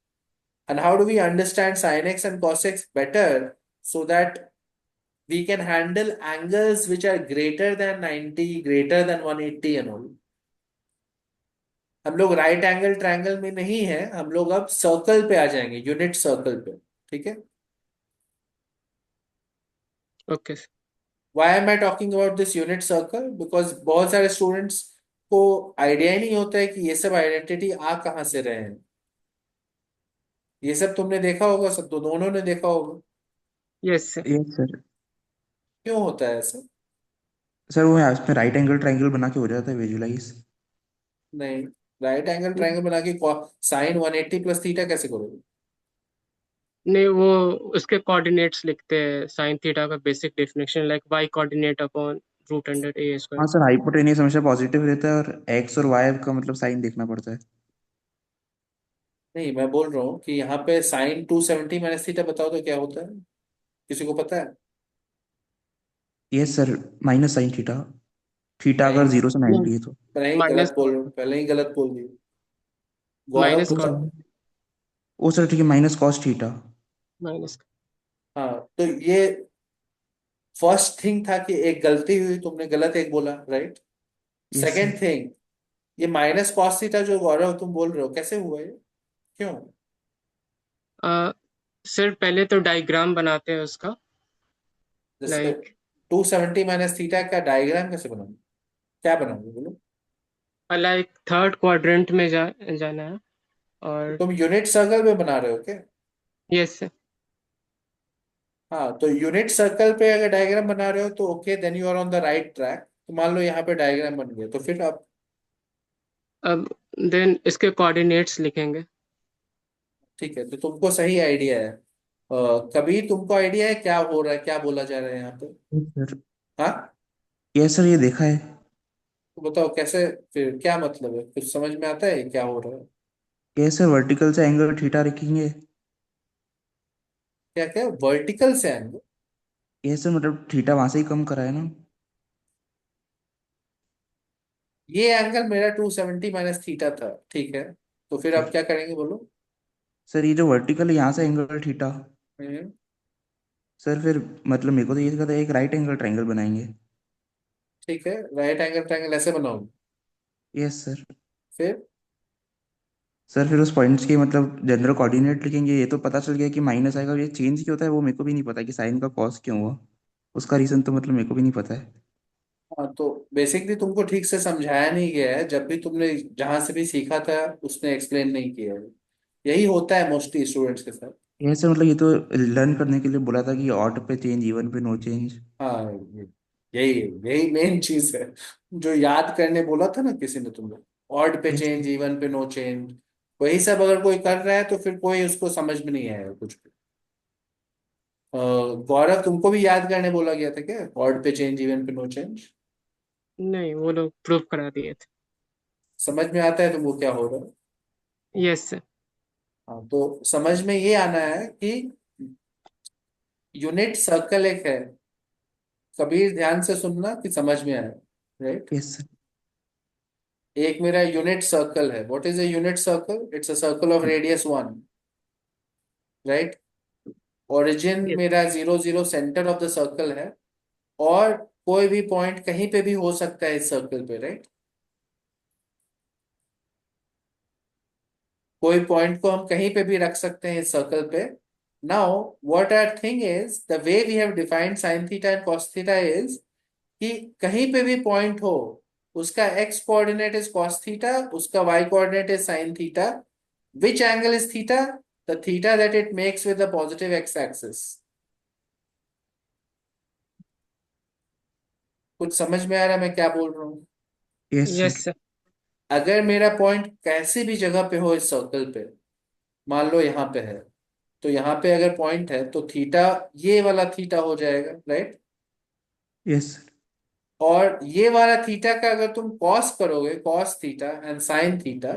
and how do we understand sin x and cos x better so that we can handle angles which are greater than 90, greater than 180 and all. हम लोग right angle triangle में नहीं है, हम लोग अब circle पे आ जाएंगे, यूनिट सर्कल पे, ठीक है? Okay, sir. Why am I talking about this unit circle? Because बहुत सारे स्टूडेंट्स को आइडिया ही नहीं होता है कि ये सब आइडेंटिटी आ कहाँ से रहे हैं। ये सब तुमने देखा होगा, सब तो दोनों ने देखा होगा। Yes, sir. Yes sir. क्यों होता है ऐसा? सर वो यहाँ उसमें राइट एंगल ट्राइंगल बना के हो जाता है विजुलाइज। नहीं, राइट एंगल ट्रायंगल बना के साइन 180 प्लस थीटा कैसे करोगे? नहीं, वो उसके कोऑर्डिनेट्स लिखते हैं, साइन थीटा का basic definition like y coordinate upon root under a हाँ स्क्वायर। सर, हाइपोटेन्यूस हमेशा पॉजिटिव रहता है और एक्स और वाई का मतलब साइन देखना पड़ता है। नहीं, मैं बोल रहा हूँ कि यहाँ पे साइन 270 माइनस थीटा बताओ तो क्या होता है, किसी को पता है? Yes sir, minus sine theta. Theta नहीं, अगर 0 से 90 है तो। पहले ही माइनस गलत बोल रहा हूँ, पहले ही गलत बोल दिया। गौरव माइनस तो कॉस। सर, बताओ। ओ सर ठीक है, माइनस कॉस थीटा। माइनस। हाँ, तो ये फर्स्ट थिंग था कि एक गलती हुई, तुमने गलत एक बोला, right? Yes sir. Second thing, ये माइनस कॉस थीटा जो गौरव तुम बोल रहे हो, कैसे हुआ ये, क्यों? सर पहले तो डायग्राम बनाते हैं उसका, जैसे लाइक 270 माइनस थीटा का डायग्राम कैसे बनाओगे, क्या बनाओगे बोलो? लाइक थर्ड क्वाड्रेंट में जाना है। तो और तुम यूनिट सर्कल में बना रहे हो क्या? Yes sir. हाँ, तो यूनिट सर्कल पे अगर डायग्राम बना रहे हो तो okay, then you are on the right track. तो मान लो यहाँ पे डायग्राम बन गया, तो फिर आप अब देन इसके कोऑर्डिनेट्स लिखेंगे। ठीक है, तो तुमको सही आइडिया है। कभी तुमको आइडिया है क्या हो रहा है, क्या बोला जा रहा है यहाँ पे? सर हाँ, यस सर, ये देखा है। तो बताओ कैसे, फिर क्या मतलब है, कुछ समझ में आता है क्या हो रहा है? यस सर, वर्टिकल से एंगल थीटा रखेंगे। क्या क्या वर्टिकल से एंगल? यस सर, मतलब थीटा वहां से ही कम करा है ना। ये एंगल मेरा 270 माइनस थीटा था, ठीक है, तो फिर आप सर क्या करेंगे बोलो? सर ये जो वर्टिकल है यहाँ से एंगल थीटा। हम्म, सर फिर मतलब मेरे को तो ये कहता है एक राइट एंगल ट्राइंगल बनाएंगे। ठीक है, राइट एंगल ट्रायंगल ऐसे बनाओगे? Yes sir. फिर सर फिर उस पॉइंट्स के मतलब जनरल कोऑर्डिनेट लिखेंगे। ये तो पता चल गया कि माइनस आएगा, ये चेंज क्यों होता है वो मेरे को भी नहीं पता कि साइन का कॉस क्यों हुआ। उसका रीजन तो मतलब मेरे को भी नहीं पता है। हाँ, तो बेसिकली तुमको ठीक से समझाया नहीं गया है, जब भी तुमने जहां से भी सीखा था उसने एक्सप्लेन नहीं किया है। यही होता है मोस्टली स्टूडेंट्स के साथ। ये सर मतलब ये तो लर्न करने के लिए बोला था कि ऑड पे चेंज, इवन पे नो चेंज। हाँ, यही यही मेन चीज है जो याद करने बोला था ना किसी ने तुमको, ऑड पे यस चेंज, इवन पे नो चेंज। वही सब अगर कोई कर रहा है तो फिर कोई उसको समझ में नहीं आएगा कुछ भी। गौरव, तुमको भी याद करने बोला गया था क्या, ऑड पे चेंज, इवन पे नो चेंज? नहीं, वो लोग प्रूव करा दिए थे। समझ में आता है तुमको क्या हो रहा है? Yes sir. हाँ, तो समझ में ये आना है कि यूनिट सर्कल एक है। कबीर, ध्यान से सुनना कि समझ में आए, राइट? Yes sir. एक मेरा यूनिट सर्कल है। What is a unit circle? It's a circle of radius 1, right? Origin yes. मेरा 0 0 सेंटर ऑफ द सर्कल है, और कोई भी पॉइंट कहीं पे भी हो सकता है इस सर्कल पे, राइट? कोई पॉइंट को हम कहीं पे भी रख सकते हैं इस सर्कल पे, Now, what our thing is, the way we have defined sin theta and cos theta is कि कहीं पे भी पॉइंट हो, उसका x coordinate is cos theta, उसका y coordinate is sin theta. Which angle is theta? The theta that it makes with the positive x axis. कुछ समझ में आ रहा है मैं क्या बोल रहा हूँ? Yes yes sir. सर। अगर मेरा पॉइंट कैसी भी जगह पे हो इस सर्कल पे, मान लो यहाँ पे है, तो यहाँ पे अगर पॉइंट है तो थीटा ये वाला थीटा हो जाएगा, राइट? Yes sir. और ये वाला थीटा का अगर तुम कॉस करोगे, cos theta and sine theta,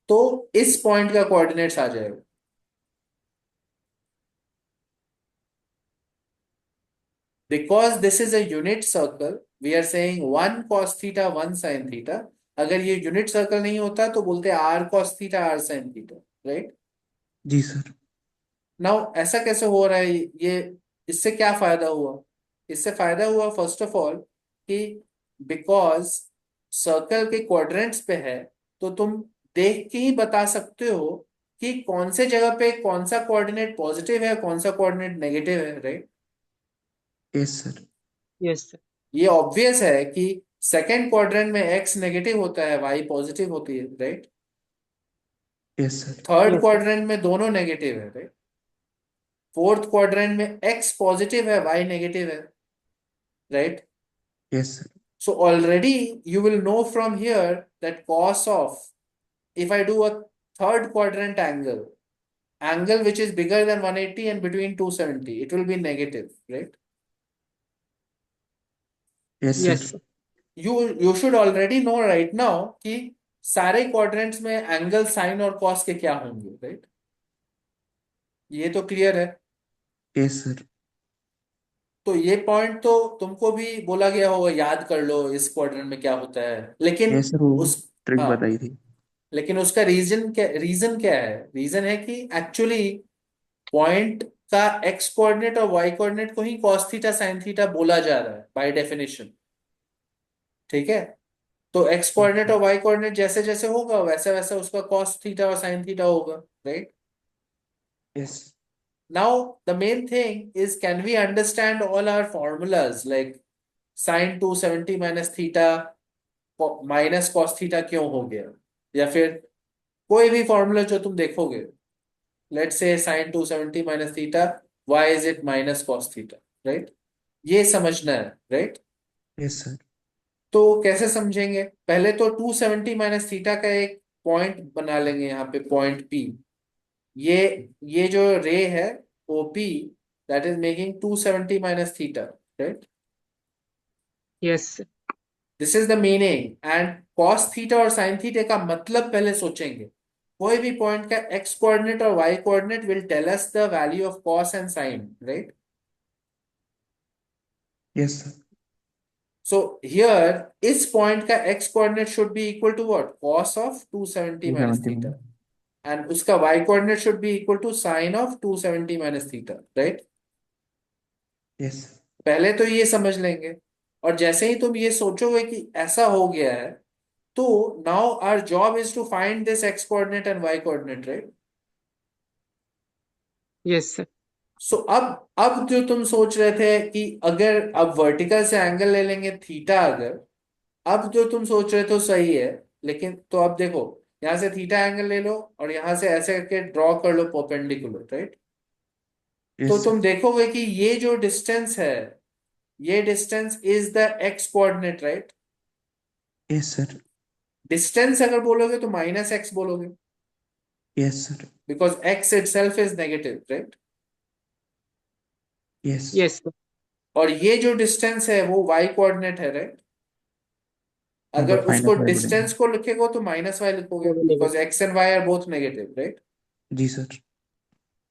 तो इस पॉइंट का कोऑर्डिनेट्स आ जाएगा. Because this is a unit circle, we are saying 1 cos theta, 1 sin theta. अगर ये यूनिट सर्कल नहीं होता तो बोलते r cos theta, r sin theta, right? जी सर। नाउ ऐसा कैसे हो रहा है ये? इससे क्या फायदा हुआ? इससे फायदा हुआ फर्स्ट ऑफ ऑल कि बिकॉज सर्कल के क्वाड्रेंट्स पे है, तो तुम देख के ही बता सकते हो कि कौन से जगह पे कौन सा कोऑर्डिनेट पॉजिटिव है, कौन सा कोऑर्डिनेट नेगेटिव है, right? Yes sir. Yes sir. ये ऑब्वियस है कि सेकेंड क्वाड्रेंट में x नेगेटिव होता है, y पॉजिटिव होती है, right? Yes sir. Third yes sir. Quadrant में दोनों नेगेटिव है, राइट? फोर्थ क्वाड्रेंट में x पॉजिटिव है, y नेगेटिव है, right? Yes sir. So already you will know from here that cos of, if I do a third quadrant angle, angle which is bigger than 180 and between 270, it will be negative, right? Yes yes sir. Sir. You should already know right now कि सारे quadrants में angle sine और cos के क्या होंगे, right? ये तो clear है. Yes sir. तो ये पॉइंट तो तुमको भी बोला गया होगा, याद कर लो इस क्वाड्रेंट में क्या होता है, लेकिन यस सर, वो उस, ट्रिक हाँ, बताई थी। लेकिन उसका रीजन क्या है? रीजन है कि एक्चुअली पॉइंट का एक्स कोऑर्डिनेट और वाई कोऑर्डिनेट को ही कॉस थीटा साइन थीटा बोला जा रहा है बाय डेफिनेशन. ठीक है? तो एक्स कोऑर्डिनेट और वाई कोऑर्डिनेट जैसे जैसे होगा वैसे वैसे उसका कॉस थीटा और साइन थीटा होगा, right? Yes. Now, the main thing is, can we understand all our formulas like sin 270 minus theta minus cos theta क्यों हो गया? या फिर कोई भी फॉर्मूला जो तुम देखोगे, let's say sin 270 minus theta, why is it minus cos theta, right? ये समझना है, राइट? Yes sir. तो कैसे समझेंगे? पहले तो 270 माइनस थीटा का एक पॉइंट बना लेंगे यहाँ पे, पॉइंट P. ये ये जो रे है OP, that is making 270 minus theta, right? Yes sir. This is the meaning. And cos theta और sin थीटा का मतलब पहले सोचेंगे. कोई भी पॉइंट का x कोऑर्डिनेट और y coordinate will tell us the value of cos and sin, right? Yes sir. So here इस पॉइंट का x coordinate should be equal to what? cos of 270 minus 270 theta. में। And उसका y coordinate should be equal to sin of 270 minus theta, right? Yes. पहले तो ये समझ लेंगे. और जैसे ही तुम ये सोचोगे कि ऐसा हो गया है, तो now our job is to find this x coordinate and y coordinate, right? Yes sir. So अब जो तुम सोच रहे थे कि अगर अब वर्टिकल से एंगल ले लेंगे थीटा, अगर अब जो तुम सोच रहे तो सही है, लेकिन तो अब देखो, यहां से थीटा एंगल ले लो और यहां से ऐसे करके ड्रॉ कर लो परपेंडिकुलर, राइट? तो यस तुम सर। देखोगे कि ये जो डिस्टेंस है, ये distance is the x coordinate, right? Yes sir. Distance अगर बोलोगे तो माइनस x बोलोगे, yes sir. Because x itself is negative, right? Yes. Yes sir. और ये जो डिस्टेंस है वो y कोऑर्डिनेट है, राइट? हाँ, तो अगर उसको माइनस वाई बोलेंगे। डिस्टेंस को लिखेगा तो माइनस वाई लिखोगे, वो भी because negative. x and y are both negative, right? जी सर।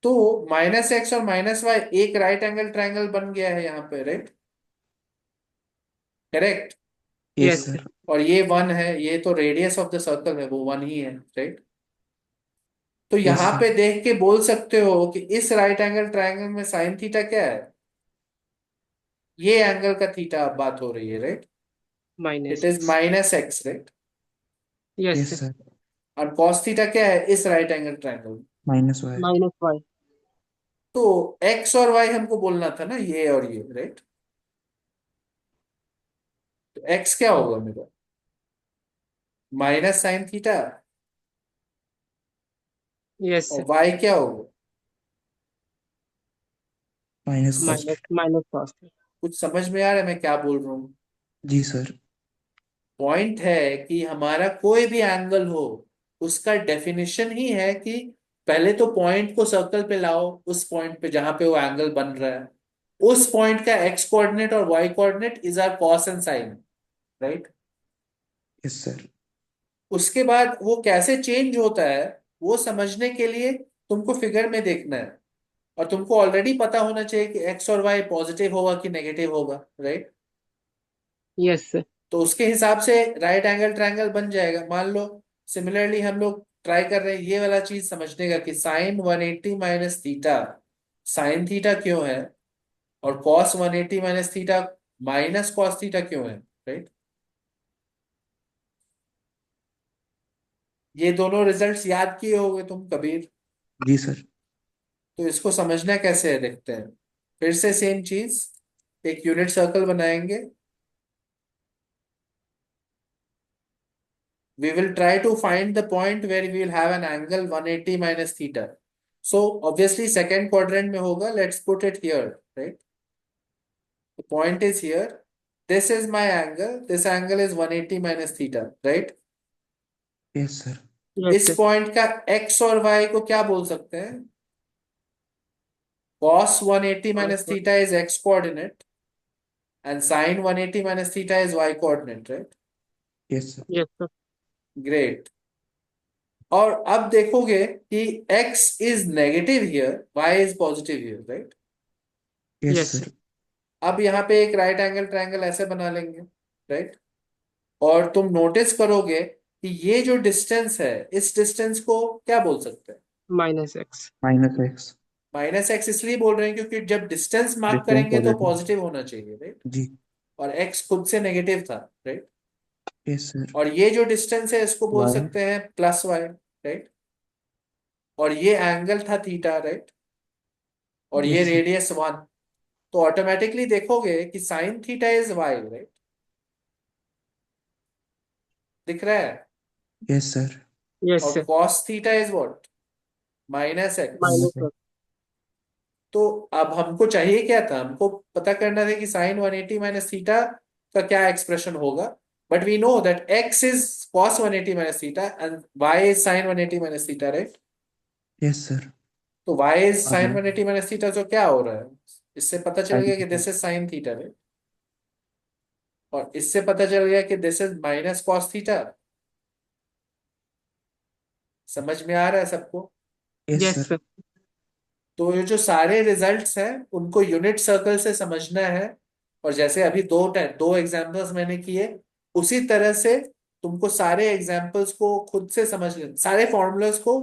तो माइनस एक्स और माइनस वाई एक राइट एंगल ट्राइंगल बन गया है यहाँ पे, right? Correct. Yes yes sir. Sir. और ये वन है, ये तो रेडियस ऑफ द सर्कल है, वो वन ही है, राइट? तो यस यहाँ सर। पे देख के बोल सकते हो कि इस राइट एंगल ट्राइंगल में साइन थीटा क्या है? ये एंगल का थीटा अब बात हो रही है, right? It minus is x. Minus x, right? Yes yes sir. Sir. और कॉस थीटा क्या है इस राइट एंगल ट्राइंगल में? Minus y. Minus y. तो एक्स और वाई हमको बोलना था ना, ये और ये, राइट? तो एक्स क्या होगा मेरा? Minus sine theta. यस और सर। वाई क्या होगा? Minus cost. Minus minus cos. कुछ समझ में आ रहा है मैं क्या बोल रहा हूँ? जी सर। पॉइंट है कि हमारा कोई भी एंगल हो, उसका डेफिनेशन ही है कि पहले तो पॉइंट को सर्कल पे लाओ, उस पॉइंट पे जहां पे वो एंगल बन रहा है, उस पॉइंट का एक्स कोऑर्डिनेट और y coordinate is are cos and sine, right? Yes sir. उसके बाद वो कैसे चेंज होता है, वो समझने के लिए तुमको फिगर में देखना है। और तुमको ऑलरेडी पता होना चाहिए कि एक्स और वाई पॉजिटिव होगा कि नेगेटिव होगा, राइट? Yes sir. तो उसके हिसाब से राइट एंगल ट्रायंगल बन जाएगा। मान लो सिमिलरली हम लोग ट्राई कर रहे हैं ये वाला चीज समझने का कि sine 180 minus theta sine theta क्यों है, और cos 180 minus theta minus cos theta क्यों है, राइट? ये दोनों रिजल्ट्स याद किए होंगे तुम कबीर। जी सर। तो इसको समझना कैसे है देखते हैं। फिर से सेम चीज, एक यूनिट सर्कल बनाएंगे। We will try to find the point where we will have an angle 180 minus theta. So obviously second quadrant में होगा. Let's put it here, right? The point is here. This is my angle. This angle is 180 minus theta, right? Yes sir. Yes इस sir. Point का x और y को क्या बोल सकते हैं? Cos 180 minus theta is x coordinate and sin 180 minus theta is y coordinate, right? Yes sir. Yes sir. Great. और अब देखोगे कि x is negative here, y is positive here, right? Yes yes sir. Sir. अब यहाँ पे एक right angle triangle ऐसे बना लेंगे, राइट? और तुम नोटिस करोगे कि ये जो डिस्टेंस है, इस डिस्टेंस को क्या बोल सकते हैं? Minus x. Minus x. Minus x इसलिए बोल रहे हैं क्योंकि जब डिस्टेंस मार्क डिस्टेंस करेंगे तो पॉजिटिव। पॉजिटिव होना चाहिए, राइट? जी। और एक्स खुद से नेगेटिव था, राइट? Yes sir. और ये जो डिस्टेंस है इसको बोल वाई। सकते हैं प्लस वाई, राइट? और ये एंगल था थीटा, राइट? और ये यस सर। रेडियस 1। तो ऑटोमेटिकली देखोगे कि sine theta is y, right? दिख रहा है? Yes sir. यस और sir. Cos theta is what? Minus x. Minus minus x. X. तो अब हमको चाहिए क्या था? हमको पता करना था कि साइन 180 माइनस थीटा का क्या एक्सप्रेशन होगा। But we know that x is cos 180 minus theta and y is sine 180 minus theta, right? Yes sir. तो वाई इज आ साइन गया। 180 माइनस थीटा, तो क्या हो रहा है? इससे पता चल साइन गया कि theta. This is sine theta, right? और इससे पता चल गया कि this is minus cos theta. समझ में आ रहा है सबको? Yes yes sir. सर। तो ये जो सारे रिजल्ट्स हैं उनको यूनिट सर्कल से समझना है। और जैसे अभी दो एग्जांपल्स मैंने किए, उसी तरह से तुमको सारे एग्जांपल्स को खुद से समझ लेना, सारे फॉर्मूलाज को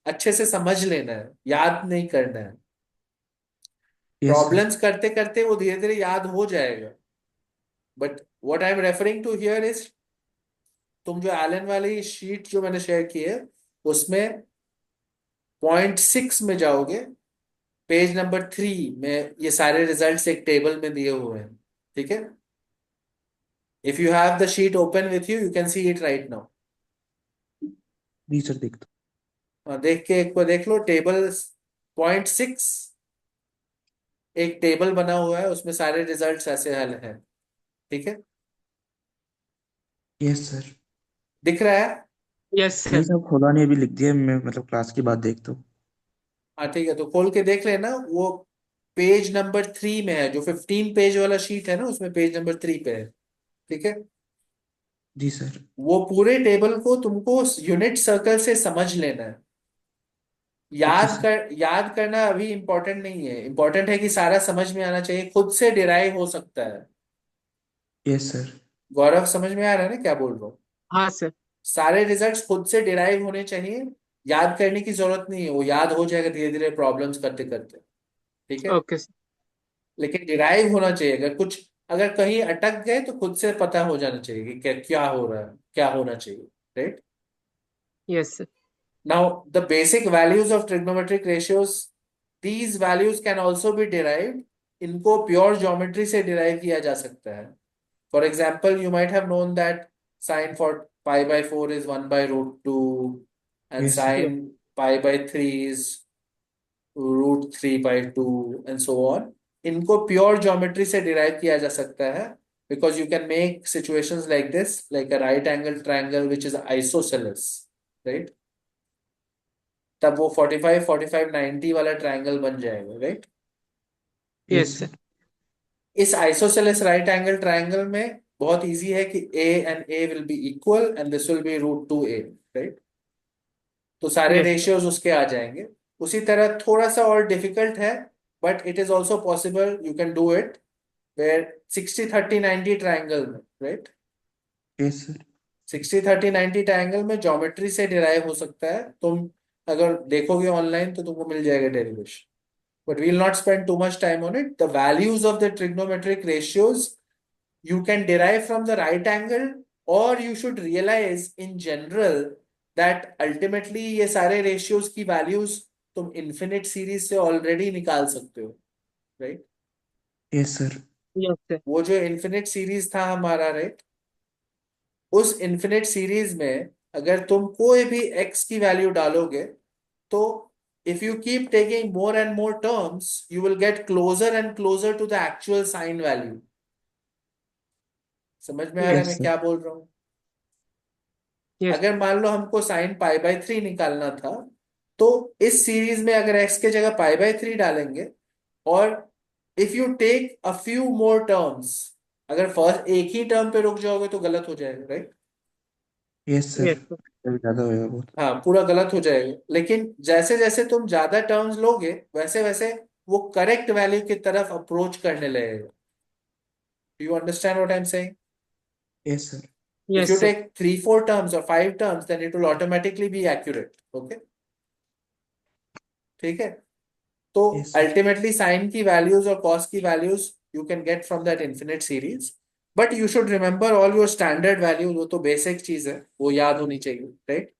अच्छे से समझ लेना है, याद नहीं करना है। Yes sir. प्रॉब्लम्स करते करते वो धीरे धीरे याद हो जाएगा। But what I am referring to here is, तुम जो एलन वाली शीट जो मैंने शेयर की है, उसमें पॉइंट 6 में जाओगे, पेज नंबर 3 में ये सारे रिजल्ट्स एक टेबल में दिए हुए हैं, ठीक है? If you have the sheet open with you, you can see it right now. जी सर देख दो। देख के एक बार देख लो टेबल। पॉइंट 6 एक टेबल बना हुआ है, उसमें सारे रिजल्ट्स ऐसे हल हैं, ठीक है? Yes sir. दिख रहा है? यस नहीं सर। सर खोला नहीं, अभी लिख दिया मैं, मतलब क्लास के बाद देखता हूँ। हाँ ठीक है, तो खोल के देख लेना। वो पेज नंबर 3 में है, जो 15 पेज वाला शीट है ना, उसमें पेज नंबर 3 पे है, ठीक है? जी सर। वो पूरे टेबल को तुमको यूनिट सर्कल से समझ लेना है। Okay sir. याद करना अभी इंपॉर्टेंट नहीं है, इंपॉर्टेंट है कि सारा समझ में आना चाहिए, खुद से डिराइव हो सकता है। Yes sir. गौरव समझ में आ रहा है ना क्या बोल रहा हूँ? हाँ सर। सारे रिजल्ट्स खुद से डिराइव होने चाहिए। याद करने की जरूरत नहीं है, वो याद हो जाएगा धीरे धीरे प्रॉब्लम्स करते करते, ठीक है? Okay sir. लेकिन डिराइव होना चाहिए। अगर कहीं अटक गए तो खुद से पता हो जाना चाहिए कि क्या हो रहा है, क्या होना चाहिए, right? Yes sir. Now the basic values of trigonometric ratios, these values can also be derived. इनको pure geometry से derive किया जा सकता है. For example, you might have known that sine for pi by 4 is 1 by root 2 and Yes, sir. yes, sine pi by 3 is root 3 by 2 and so on. इनको pure geometry से derive किया जा सकता है because you can make situations like this, like a right angle triangle which is isosceles, right? तब वो 45 45 90 वाला triangle बन जाएगा, right? yes, Yes, sir. sir. इस आइसोसेलेस राइट एंगल ट्रायंगल में बहुत इजी है कि a and a will be equal and this will be root 2a, right? तो सारे Yes, sir. रेशियोज उसके आ जाएंगे. उसी तरह थोड़ा सा और डिफिकल्ट है, but it is also possible, you can do it, where 60 30 90 triangle में, राइट? Yes, sir. 60 30 90 ट्रायंगल में ज्योमेट्री से डिराइव हो सकता है. तुम अगर देखोगे ऑनलाइन तो तुमको मिल जाएगा derivation, but we'll not spend too much time on it. The values of the trigonometric ratios you can derive from the right angle, or you should realize in general that ultimately ये सारे ratios की values तुम infinite series से already निकाल सकते हो, right? Yes, sir. Yes, sir. वो जो infinite series था हमारा, right? उस infinite series में अगर तुम कोई भी x की value डालोगे तो if you keep taking more and more terms, you will get closer and closer to the actual sign value. समझ में आ रहा है Yes, मैं sir. क्या बोल रहा हूँ? Yes, अगर मान लो हमको साइन पाई बाय 3 निकालना था, तो इस सीरीज में अगर x के जगह पाई बाय 3 डालेंगे, और if you take a few more terms, अगर फर्स्ट एक ही टर्म पे रुक जाओगे तो गलत हो जाएगा, right? Yes, sir. yes, sir. अभी ज्यादा होएगा बहुत. हाँ, पूरा गलत हो जाएगा. लेकिन जैसे जैसे तुम ज्यादा टर्म्स लोगे वैसे वैसे वो करेक्ट वैल्यू की तरफ अप्रोच करने लगेगा. You understand what I am saying? Yes, sir. If Yes, you sir. take 3 4 terms or 5 terms, then it will automatically be accurate. Okay, ठीक है? तो Yes, sir. अल्टीमेटली साइन की वैल्यूज और cos की values you can get from that infinite series, but you should remember all your standard values. वो तो basic चीज है, वो याद होनी चाहिए, राइट?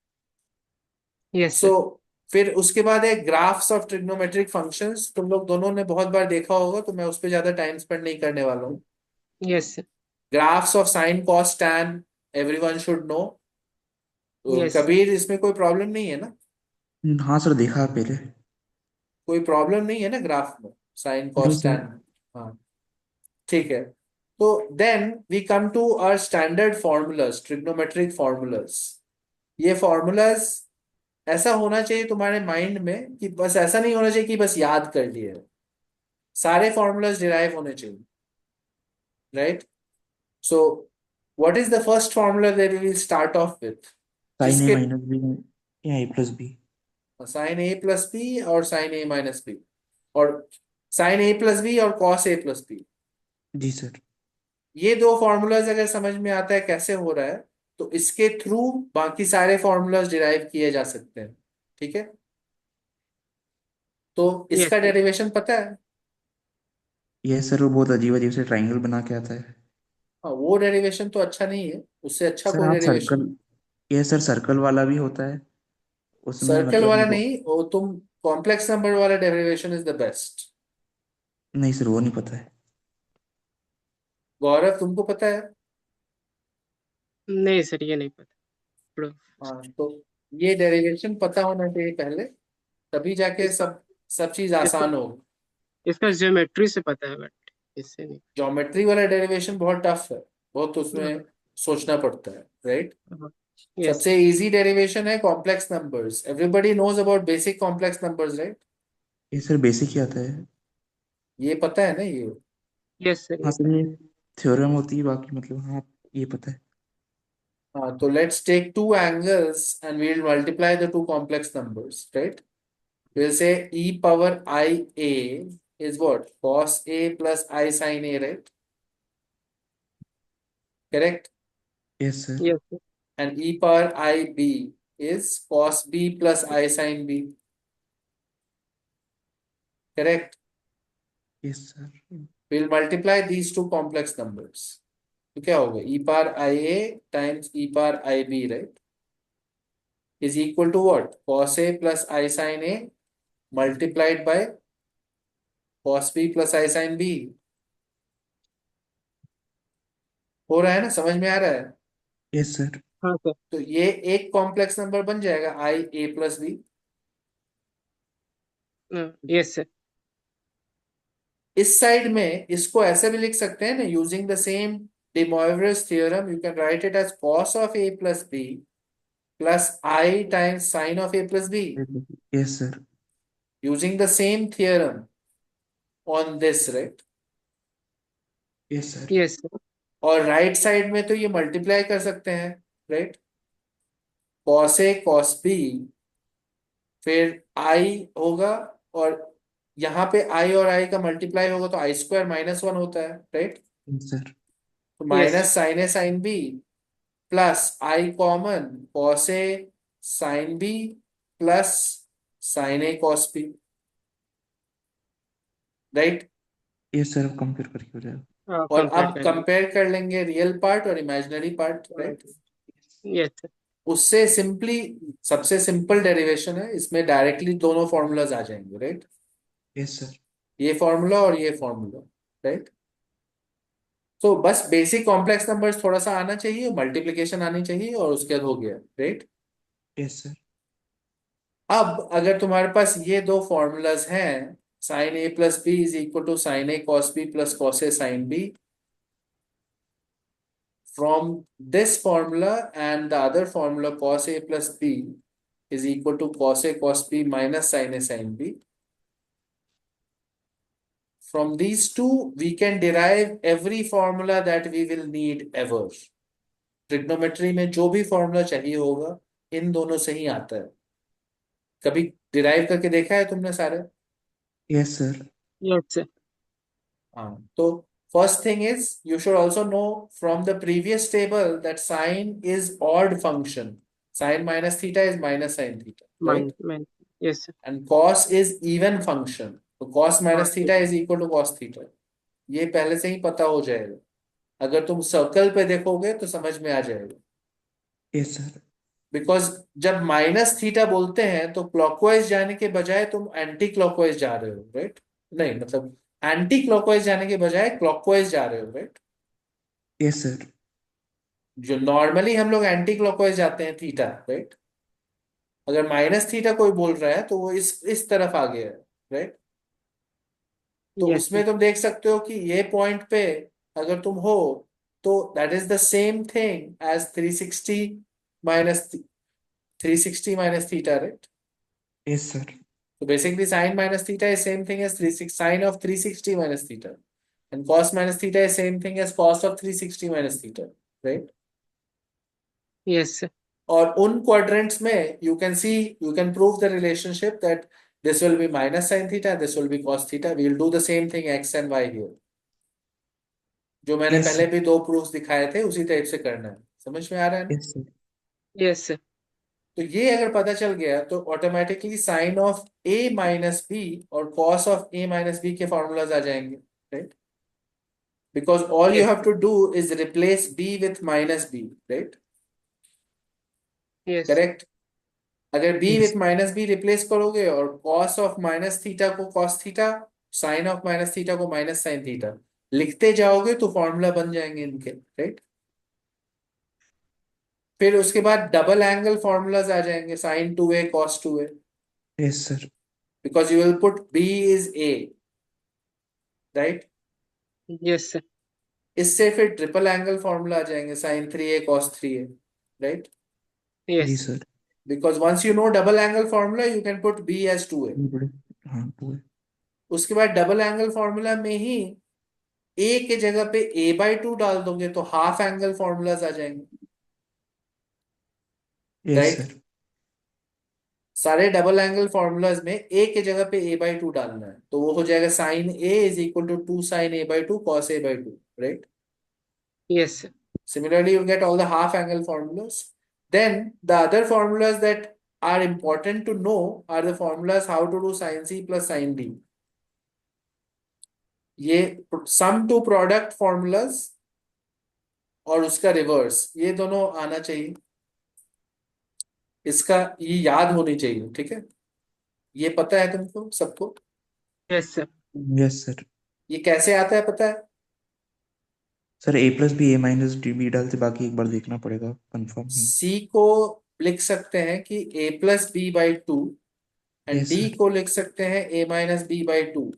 Yes, सो sir. फिर उसके बाद है ग्राफ्स ऑफ ट्रिग्नोमेट्रिक फंक्शंस. तुम लोग दोनों ने बहुत बार देखा होगा, तो मैं उस पर ज्यादा टाइम स्पेंड नहीं करने वाला हूँ. Yes, sir. Graphs of sine cos tan everyone should know. Yes, sir. Kabir, इसमें कोई प्रॉब्लम नहीं है ना? हाँ सर, देखा पहले. कोई प्रॉब्लम नहीं है ना ग्राफ में, साइन नहीं कॉस सर. टैन? हाँ, ठीक है. तो then we come to our standard formulas, trigonometric formulas. ये फॉर्मूलाज ऐसा होना चाहिए तुम्हारे माइंड में कि बस ऐसा नहीं होना चाहिए कि बस याद कर लिए. सारे फॉर्मूलाज डिराइव होने चाहिए, right? So what is the first formula that we will start off with? Sine a जिसके माइनस बी या a plus b. Sine A plus b और साइन ए माइनस बी, और साइन ए plus b और cos a plus b. जी sir. ये दो formulas अगर समझ में आता है कैसे हो रहा है, तो इसके थ्रू बाकी सारे फॉर्मूलाज डिराइव किए जा सकते हैं, ठीक है? तो Yes, इसका sir. डेरिवेशन पता है? ये सर वो बहुत अजीब अजीब से ट्राइंगल बना के आता है. हाँ, वो डेरिवेशन तो अच्छा नहीं है, उससे अच्छा सर कोई हाँ, डेरिवेशन. सर्कल. ये सर सर्कल वाला भी होता है उसमें, सर्कल मतलब वाला वो. नहीं, वो तुम कॉम्प्लेक्स नंबर वाला डेरिवेशन इज द बेस्ट. नहीं सर, वो नहीं पता है. गौरव, तुमको पता है? नहीं सर, ये नहीं पता. Bro. हाँ, तो ये डेरिवेशन पता होना चाहिए पहले, तभी जाके इसका सब सब चीज इसका आसान होगी. इसका ज्योमेट्री से पता है, बट इससे नहीं. ज्योमेट्री वाला डेरिवेशन बहुत टफ है, बहुत उसमें सोचना पड़ता है, राइट? यस सबसे सर. इजी डेरिवेशन है complex numbers. Everybody knows about basic complex numbers, right? ये सर बेसिक ही आता है. ये पता है ना ये? यस सर, हाँ ये सर, पता. ये थ्योरम होती है, बाकी मतलब हाँ, ये पता है. हाँ, तो let's take two angles and we will multiply the two complex numbers, right? We'll say e power I a is what? Cos a plus I sin a, right? Correct? Yes sir. Yes sir. And e power I b is cos b plus I sin b. Correct? Yes sir. We'll multiply these two complex numbers. तो क्या होगा? e power I a times e power I b, right? Is equal to what? Cos a plus I sin a multiplied by cos b plus I sin b। हो रहा है ना, समझ में आ रहा है? Yes sir. हाँ सर। तो ये एक कॉम्प्लेक्स नंबर बन जाएगा I a plus b। Yes sir. इस साइड में इसको ऐसे भी लिख सकते हैं ना, using the same De Moivre's theorem, you can write it as cos of a plus b plus I times sin of a plus b, yes sir. using the same theorem on this, right? Yes sir. Yes sir. और right side में तो ये multiply कर सकते हैं, right? cos a cos b, फिर I होगा, और यहाँ पे I और I का मल्टीप्लाई होगा तो I² - 1 होता है, राइट? Yes sir. तो yes minus sine a sine b plus I common cos a sin b plus sin a cos b, right? Yes sir, अब कंपेयर करके हो जाएगा। और कंपेयर अब करेंगे। कंपेयर कर लेंगे रियल पार्ट और imaginary part, right? Yes sir. उससे सिंपली, सबसे सिंपल डेरिवेशन है, इसमें डायरेक्टली दोनों फॉर्मूलाज आ जाएंगे, राइट? Yes sir. ये फॉर्मूला और ये फॉर्मूला, राइट? तो बस बेसिक कॉम्प्लेक्स नंबर्स थोड़ा सा आना चाहिए, मल्टीप्लिकेशन आनी चाहिए, और उसके बाद हो गया, राइट? Yes sir. अब अगर तुम्हारे पास ये दो फॉर्मूलाज हैं, sine A plus B is equal to sine A cos B plus cos A sine B, from this formula and the other formula cos a plus b is equal to cos a cos b minus sin a sin b. From these two we can derive every formula that we will need ever. Trigonometry में जो भी formula चाहिए होगा इन दोनों से ही आता है। कभी डिराइव करके देखा है तुमने सारे? Yes sir. Yes sir. हाँ, तो first thing is you should also know from the previous table that sine is odd function. Sine minus theta is minus sin theta, right? Mine yes sir. And cos is even function. तो cos हाँ minus theta is equal to cos theta. ये पहले से ही पता हो जाएगा, अगर तुम सर्कल पे देखोगे तो समझ में आ जाएगा। Yes sir. बिकॉज जब माइनस थीटा बोलते हैं तो क्लॉकवाइज जाने के बजाय तुम एंटी क्लॉकवाइज जा रहे हो, राइट? नहीं, मतलब एंटी क्लॉकवाइज जाने के बजाय क्लॉकवाइज जा रहे हो, राइट? Yes sir. जो नॉर्मली हम लोग एंटी क्लॉकवाइज जाते हैं थीटा, राइट? अगर माइनस थीटा कोई बोल रहा है तो वो इस तरफ आ गया है, राइट? तो यस उसमें सर। तुम देख सकते हो कि ये पॉइंट पे अगर तुम हो तो that is the same thing as 360 minus theta, right? Yes sir. So basically sin minus theta is same thing as sine of 360 minus theta, and cos minus theta is same thing as cos of 360 minus theta, right? Yes sir. और उन quadrants में you can see, you can prove the relationship that this will be minus sin theta, this will be cos theta. We will do the same thing x and y here. जो मैंने yes पहले sir. भी दो proofs दिखाए थे उसी type से करना है। समझ में आ रहा है ना? Yes sir. Yes sir. तो ये अगर पता चल गया तो automatically sine of a minus B और cos of a minus B के फॉर्मूलाज आ जाएंगे, right? Because all you yes have to do is replace b with minus b, right? Yes Correct? अगर b yes with minus b replace करोगे और cos of minus theta को cos theta, sin of minus theta को minus sin theta लिखते जाओगे तो formula बन जाएंगे इनके, राइट? फिर उसके बाद डबल एंगल फॉर्मूलाज आ जाएंगे, sin 2a cos 2a, yes sir. because you will put b is a, right? Yes sir. इससे फिर ट्रिपल एंगल फॉर्मूला आ जाएंगे, sin 3a cos 3a, right? जी yes sir. Because once you know double angle formula you can put b as 2a. बड़े। हाँ पूरे। उसके बाद double angle formula में ही a के जगह पे a/2 डाल दोगे तो हाफ एंगल फॉर्मूलाज आ जाएंगे, यस राइट? सर। सारे डबल एंगल फॉर्मूलाज में a के जगह पे a/2 डालना है तो वो हो जाएगा sin a is equal to 2 sin a/2 cos a/2, right? Yes sir. Similarly you get all the half angle formulas. Then the other formulas that are important to know are the formulas how to do sin c plus sin d. ये सम to product formulas और उसका reverse, ये दोनों आना चाहिए, इसका ये याद होनी चाहिए, ठीक है? ये पता है तुमको सबको? Yes sir. Yes sir. ये कैसे आता है पता है? सर ए प्लस बी ए माइनस डी बी डालते, बाकी एक बार देखना पड़ेगा, कंफर्म नहीं। सी को लिख सकते हैं कि a+b/2 and yes D sir. को लिख सकते हैं a-b/2।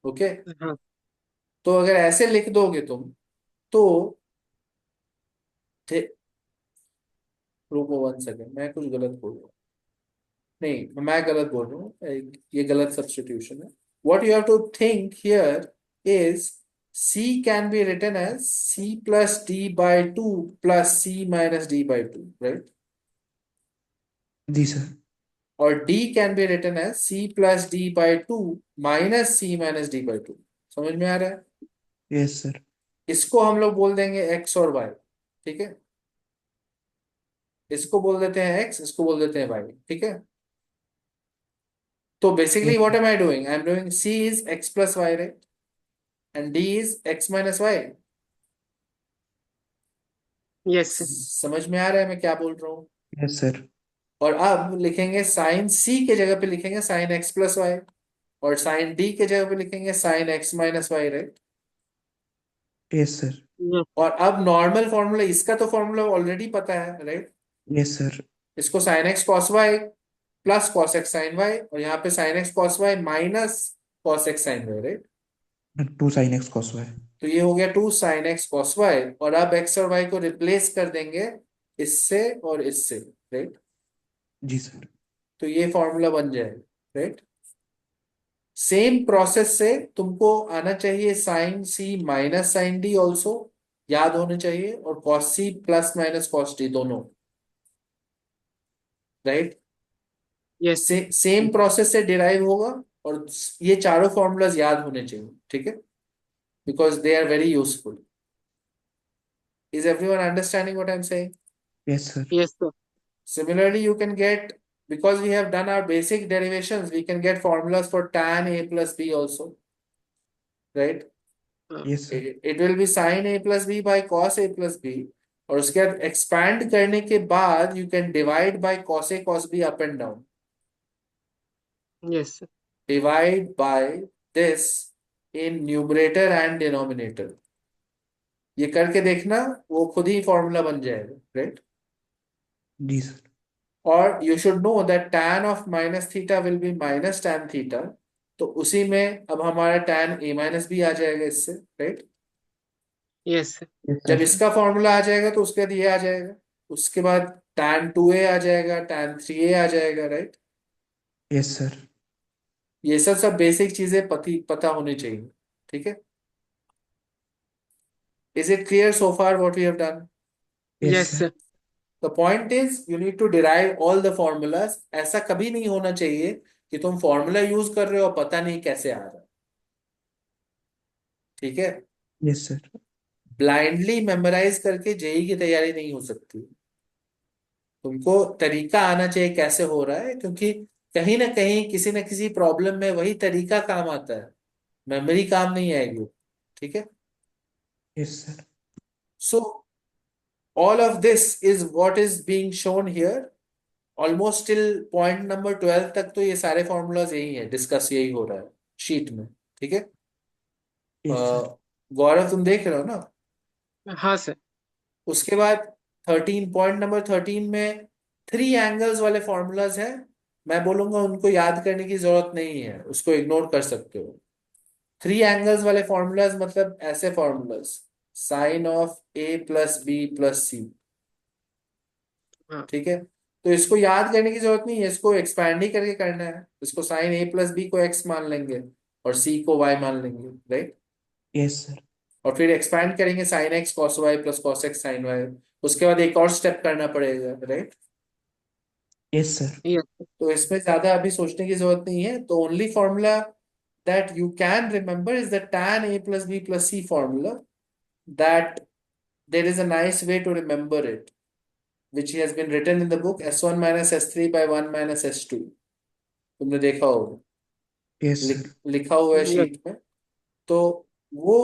ओके, हाँ। तो अगर ऐसे लिख दोगे तुम तो थे- रुको 1 सेकेंड, मैं कुछ गलत बोल रहा हूँ। नहीं, मैं गलत बोल रहा हूँ, ये गलत सब्स्टिट्यूशन है। What you have to think here is c can be written as c+d/2 plus c-d/2, right? जी सर। और d can be written as c+d/2 minus c-d/2। समझ में आ रहा है? Yes sir. इसको हम लोग बोल देंगे x और y, ठीक है? इसको बोल देते हैं x, इसको बोल देते हैं y, ठीक है? तो basically yes what sir. Am I doing? I am doing c is x+y, right? And d is x-y। Yes. समझ में आ रहा है मैं क्या बोल रहा हूँ? Yes sir. और अब लिखेंगे साइन c के जगह पे लिखेंगे साइन x+y, और साइन d के जगह पे लिखेंगे sine x-y, right? Yes sir. Yes. और अब नॉर्मल फॉर्मूला, इसका तो फॉर्मूला ऑलरेडी पता है, राइट? Yes sir. इसको sine x cos y plus cos x sin y, और यहाँ पे sine x cos y minus cos x sin y, right? 2 sin x cos y। तो ये हो गया 2 sin x cos y, और अब x और y को रिप्लेस कर देंगे इससे और इससे, राइट? जी सर। तो ये फॉर्मूला बन जाएगा, राइट? सेम प्रोसेस से तुमको आना चाहिए sine C minus sine D also, याद होने चाहिए, और cos C plus minus cos D दोनों, राइट? यस। सेम प्रोसेस से डिराइव होगा, और ये चारों फॉर्मूलाज याद होने चाहिए, ठीक है? Because they are very useful. Is everyone understanding what I am saying? Yes sir. Yes sir. Similarly, you can get, because we have done our basic derivations, we can get formulas for tan a plus b also, right? Yes sir. It will be sin a plus b by cos a plus b, और उसके बाद expand करने के बाद you can divide by cos a cos b up and down. Yes. Divide by this in numerator and denominator. ये करके देखना, वो खुद ही फॉर्मूला बन जाएगा, राइट? जी सर। और you should know that tan of minus theta will be minus tan theta, तो उसी में अब हमारा tan a minus b आ जाएगा इससे, राइट? यस। यस जब सर। इसका फॉर्मूला आ जाएगा तो उसके बाद ये आ जाएगा, उसके बाद tan 2a आ जाएगा, tan 3a आ जाएगा, राइट? Yes sir. ये सब सब बेसिक चीजें पता होनी चाहिए, ठीक है? Is it clear so far what we have done? Yes yes sir. Sir. The point is you need to derive all the formulas. ऐसा कभी नहीं होना चाहिए कि तुम फॉर्मूला यूज कर रहे हो और पता नहीं कैसे आ रहा है, ठीक है? Yes sir. ब्लाइंडली मेमोराइज करके जेई की तैयारी नहीं हो सकती। तुमको तरीका आना चाहिए कैसे हो रहा है, क्योंकि कहीं ना कहीं किसी न किसी प्रॉब्लम में वही तरीका काम आता है, मेमोरी काम नहीं आएगी, ठीक है? Yes sir. So all of this is what is being shown here. Almost till point number 12 तक तो ये सारे फॉर्मूलाज यही है, डिस्कस यही हो रहा है शीट में, ठीक है? Yes sir. गौरव तुम देख रहे हो ना? हाँ सर। उसके बाद 13, पॉइंट नंबर 13 में 3 एंगल्स वाले फॉर्मूलाज हैं। मैं बोलूंगा उनको याद करने की जरूरत नहीं है, उसको इग्नोर कर सकते हो। 3 एंगल्स वाले फॉर्मूलाज मतलब ऐसे formulas, sine of a plus b plus c, हाँ। ठीक है? तो इसको याद करने की जरूरत नहीं है, इसको एक्सपैंड ही करके करना है। इसको साइन ए प्लस बी को एक्स मान लेंगे और सी को वाई मान लेंगे, राइट? Yes sir. और फिर एक्सपैंड करेंगे sine X cos Y plus cos X sine Y. उसके बाद एक और स्टेप करना पड़ेगा, राइट? Yes sir. यस। तो इसमें ज्यादा अभी सोचने की जरूरत नहीं है। तो only formula that you can remember is the tan a plus b plus c formula, that there is a nice way to remember it, which has been written in the book s1 minus s3 by 1 minus s2। तुमने देखा होगा, yes sir. लिखा हुआ है yes. Sheet में। तो वो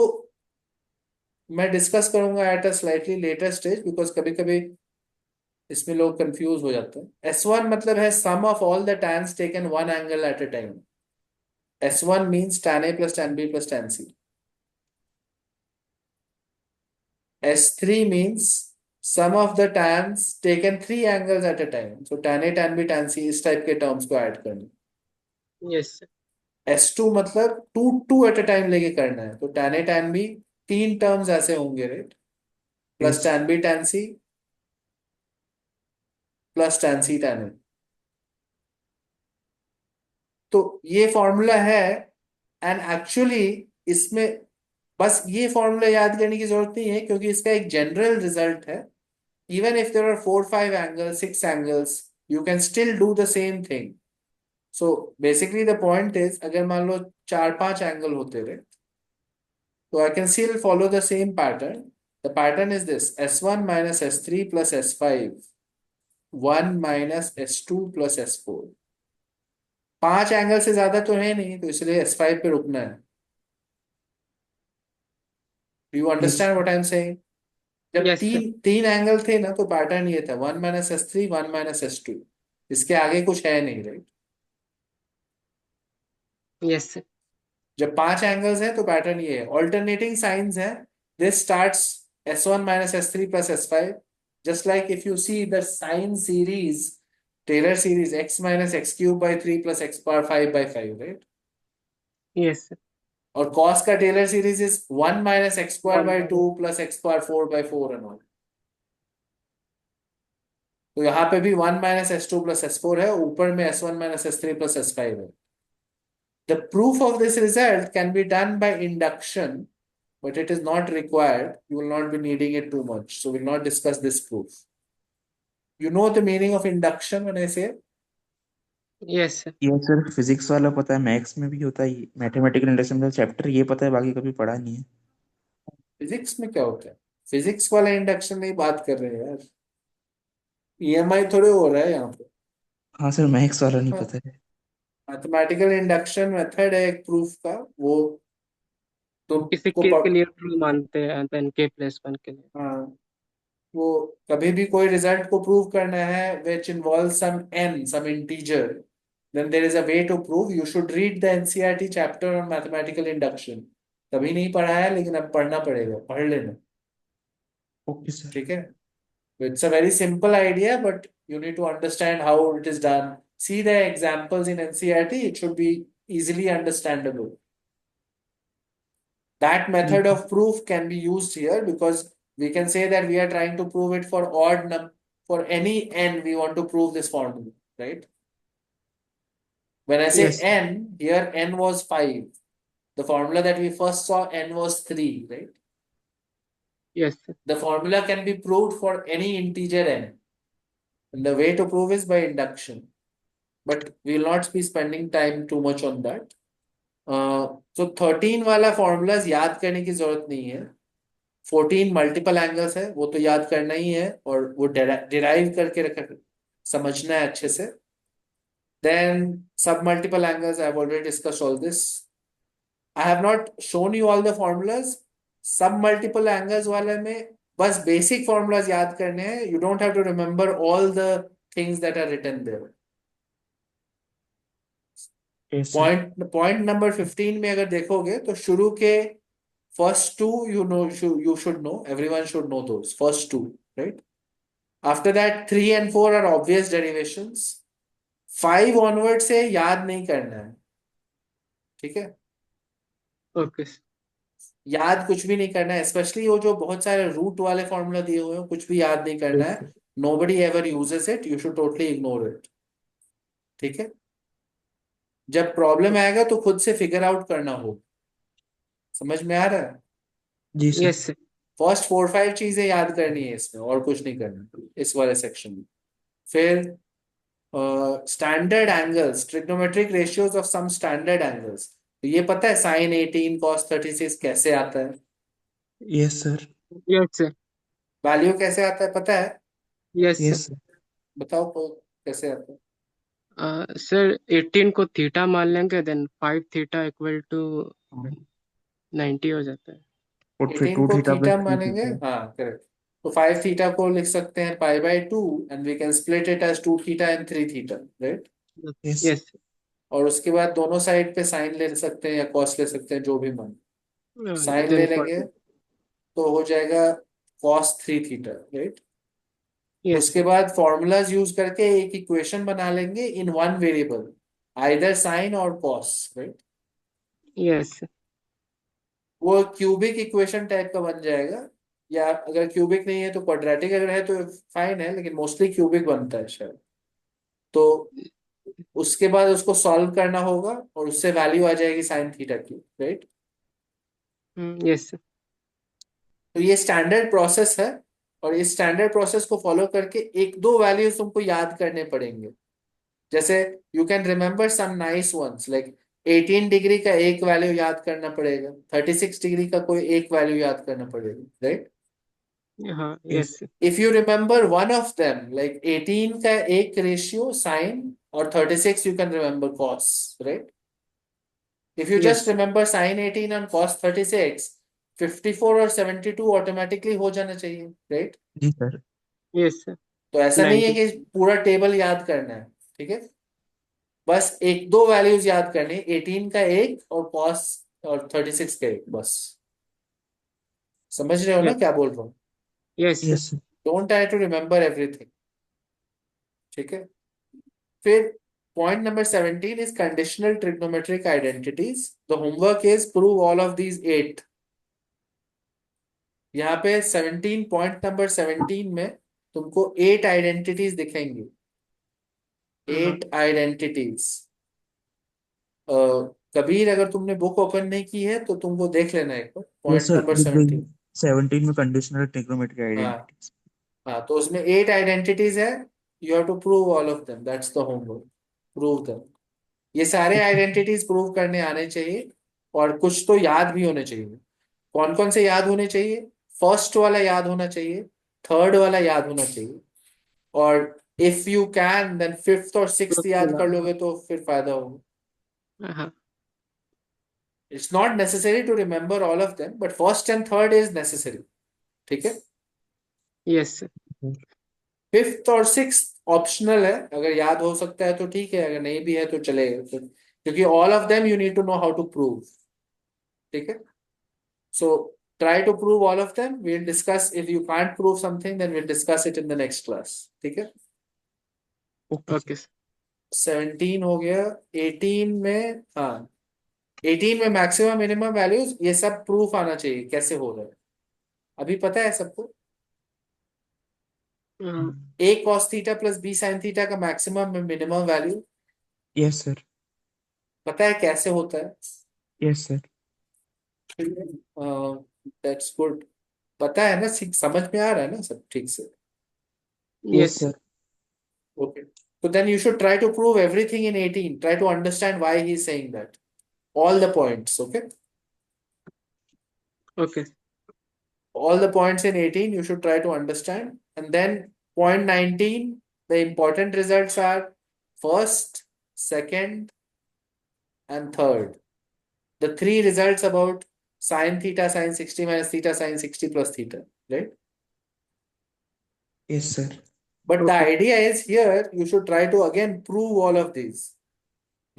मैं डिस्कस करूंगा at a slightly later stage, because कभी कभी इसमें लोग कंफ्यूज हो जाते हैं। S1 मतलब है sum of all the tans taken one angle at a time. S1 means tan A plus tan B plus tan C. S3 means sum of the tans taken 3 angles at a time. So tan A, tan B, tan C इस type के terms को add करना. Yes sir. S2 मतलब to eight a time लेके करना है. तो tan A, tan B 3 terms ऐसे होंगे, right? Plus yes tan B, tan C plus tan C, tan A. तो ये फॉर्मूला है. एंड एक्चुअली इसमें बस ये फॉर्मूला याद करने की जरूरत नहीं है, क्योंकि इसका एक जनरल रिजल्ट है. Even if there are 4-5 angles, 6 angles, you can still do the same thing. So basically the point is, अगर मान लो 4-5 एंगल होते रहे, तो I can still follow the same pattern. The pattern is this: S1 minus S3 plus S5, 1 minus S2 plus S4. 5 angle से ज्यादा तो है नहीं, तो इसलिए S5 पे रुकना है. Do you yes understand what I'm saying? जब यस सर. तीन तीन एंगल थे ना, तो पैटर्न ये था 1 माइनस S3, 1 माइनस S2. इसके आगे कुछ है नहीं, राइट? Yes sir. जब 5 एंगल्स हैं तो पैटर्न ये है. ऑल्टरनेटिंग साइंस है. This starts S1 minus S3 plus S5. Just like if you see the sine series, Taylor series, x minus x cube by 3 plus x power 5 by 5, right? Yes sir. और cos का Taylor series is 1 minus x square by 2 1 plus x power 4 by 4 and all. तो यहाँ पे भी 1 minus S2 plus S4 है, ऊपर में S1 minus S3 plus S5 है. The proof of this result can be done by induction, but it is not required. You will not be needing it too much. So we'll not discuss this proof. You know the meaning of induction when I say? Yes sir. ये sir physics वाला पता है, maths में भी होता है, mathematical induction का chapter ये पता है, बाकी कभी पढ़ा नहीं है. फिजिक्स में क्या होता है? फिजिक्स वाला इंडक्शन नहीं बात कर रहे हैं यार. ईएमआई थोड़े हो रहा है यहाँ पे. हाँ सर, मैथ्स वाला नहीं हाँ, पता है. मैथमेटिकल इंडक्शन मेथड है एक प्रूफ का. वो किसी तुमको के लिए ट्रू मानते हैं देन k+1 के लिए. हाँ, वो कभी भी कोई रिजल्ट को प्रूव करना है which involves some integer, then there is a way to prove. You should read the NCERT chapter on mathematical induction. कभी नहीं पढ़ा है, लेकिन अब पढ़ना पड़ेगा. पढ़ लेना. Okay sir. ठीक है? It's a very simple idea, but you need to understand how it is done. See the examples in NCERT. It should be easily understandable. That method of proof can be used here, because we can say that we are trying to prove it for odd number. For any n, we want to prove this formula, right? When I say yes. n, here n was 5. The formula that we first saw, n was 3, right? Yes sir. The formula can be proved for any integer n. And the way to prove is by induction. But we will not be spending time too much on that. So 13 वाला formulas याद करने की जरूरत नहीं है. 14 multiple angles है, वो तो याद करना ही है, और वो डिराइव करके रखा, समझना है अच्छे से. देन सब multiple angles, I have already discussed all this. I have not shown you all the formulas. सब मल्टीपल एंगल्स वाले में बस बेसिक फॉर्मूलाज याद करने हैं. You don't have to remember all the things that are written there. Yes sir. Point number 15 में अगर देखोगे, तो शुरू के first two, you should know. Everyone should know those first two, right? After that, 3 and 4 are obvious derivations. 5 onward से याद नहीं करना है. ठीक है? Okay sir. याद कुछ भी नहीं करना है, स्पेशली वो जो बहुत सारे रूट वाले फॉर्मूला दिए हुए हैं, कुछ भी याद नहीं करना यस है. Sir. Nobody ever uses it. You should totally ignore it. ठीक है? जब प्रॉब्लम आएगा तो खुद से फिगर आउट करना हो. समझ में आ रहा है? जी सर. Yes sir. फर्स्ट 4-5 चीजें याद करनी है इसमें, और कुछ नहीं करना इस वाले सेक्शन में. फिर standard angles, trigonometric ratios of some standard angles. तो ये पता है sin 18 cos 36 कैसे आता है? Yes sir. Yes sir. Value कैसे आता है पता है? Yes sir. Yes sir. बताओ कैसे आता है? सर 18 को थीटा मान लेंगे देन 5 थीटा इक्वल टू 90 हो जाता है. और फिर 18 टू को थीटा प्लस थीटा थ्री मानेंगे, थीटा. हाँ करेक्ट. तो 5 थीटा को लिख सकते हैं pi by 2, and we can split it as 2 theta and 3 theta, right? Yes. Yes. और उसके बाद दोनों साइड पे साइन ले सकते हैं या कॉस ले सकते हैं, जो भी मन। साइन ले then लेंगे 40. तो हो जाएगा कॉस 3 थीटा, राइट। Yes. उसके बाद फॉर्मूलाज यूज करके एक इक्वेशन बना लेंगे in one variable, either sine और कॉस, राइट। Yes. वो क्यूबिक इक्वेशन टाइप का बन जाएगा, या अगर क्यूबिक नहीं है तो क्वाड्रेटिक अगर है तो फाइन है, लेकिन मोस्टली क्यूबिक बनता है शायद। तो उसके बाद उसको सॉल्व करना होगा और उससे वैल्यू आ जाएगी साइन थीटा की, राइट। Yes. तो ये स्टैंडर्ड प्रोसेस है, और इस स्टैंडर्ड प्रोसेस को फॉलो करके एक दो वैल्यूज तुमको याद करने पड़ेंगे। जैसे you can remember some nice ones, like 18 degree का एक वैल्यू याद करना पड़ेगा, 36 डिग्री का कोई एक वैल्यू याद करना पड़ेगा, right. Yes. If you remember one of them, like 18 का एक रेशियो साइन और 36 you can remember cos, right. If you just Yes. remember sin 18 and cos 36, 54 और 72 ऑटोमेटिकली हो जाना चाहिए, राइट। जी सर। Yes. तो ऐसा नहीं है 90. कि पूरा टेबल याद करना है, ठीक है। बस एक दो वैल्यूज याद करनी, 18 का एक और cos और 36 का एक, बस। समझ रहे हो ना Yes. क्या बोल रहा हूँ? Yes. Yes sir. Don't try to remember everything, ठीक है। फिर point number 17 is conditional trigonometric identities. The homework is prove all of these 8। यहाँ पे 17, पॉइंट नंबर 17 में तुमको 8 आइडेंटिटीज दिखेंगी, 8 आइडेंटिटीज। कबीर, अगर तुमने बुक ओपन नहीं की है तो तुमको देख लेना एक बार, यस पॉइंट सर, नंबर दिख गई। 17। 17 में कंडीशनल ट्रिग्नोमेट्रिक हाँ आइडेंटिटीज। हाँ, तो उसमें 8 आइडेंटिटीज है। You have to prove all of them, that's the homework. Prove them. ये सारे ओके सर। आइडेंटिटीज प्रूव करने आने चाहिए, और कुछ तो याद भी होने चाहिए। कौन कौन से याद होने चाहिए? फर्स्ट वाला याद होना चाहिए, थर्ड वाला याद होना चाहिए, और if you can then fifth और सिक्स्थ याद कर लोगे तो फिर फायदा होगा। It's not necessary to remember all of them, but first and third is necessary, ठीक है। Yes. फिफ्थ और सिक्स्थ ऑप्शनल है, अगर याद हो सकता है तो ठीक है, अगर नहीं भी है तो चलेगा, क्योंकि all of them you need to know how to prove, ठीक है। सो try to prove all of them. We'll discuss, if you can't prove something then we'll discuss it in the next class, ठीक है। Okay sir. Okay. 17 हो गया। 18 में, हाँ, 18 में maximum minimum values ये सब प्रूफ आना चाहिए कैसे हो रहा है, अभी पता है सबको। a cos theta plus b sin theta का maximum minimum value yes sir. पता है कैसे होता है? Yes sir. That's good. पता है ना, समझ में आ रहा है ना सब ठीक से? Yes Yes. Sir. Okay. So then you should try to prove everything in 18. Try to understand why he's saying that. All the points, okay? Okay. All the points in 18 you should try to understand. And then point 19, the important results are first, second, and third. The three results about sine theta, sine 60 minus theta, sine 60 plus theta, right? Yes sir. But the Okay. idea is here, you should try to again prove all of these.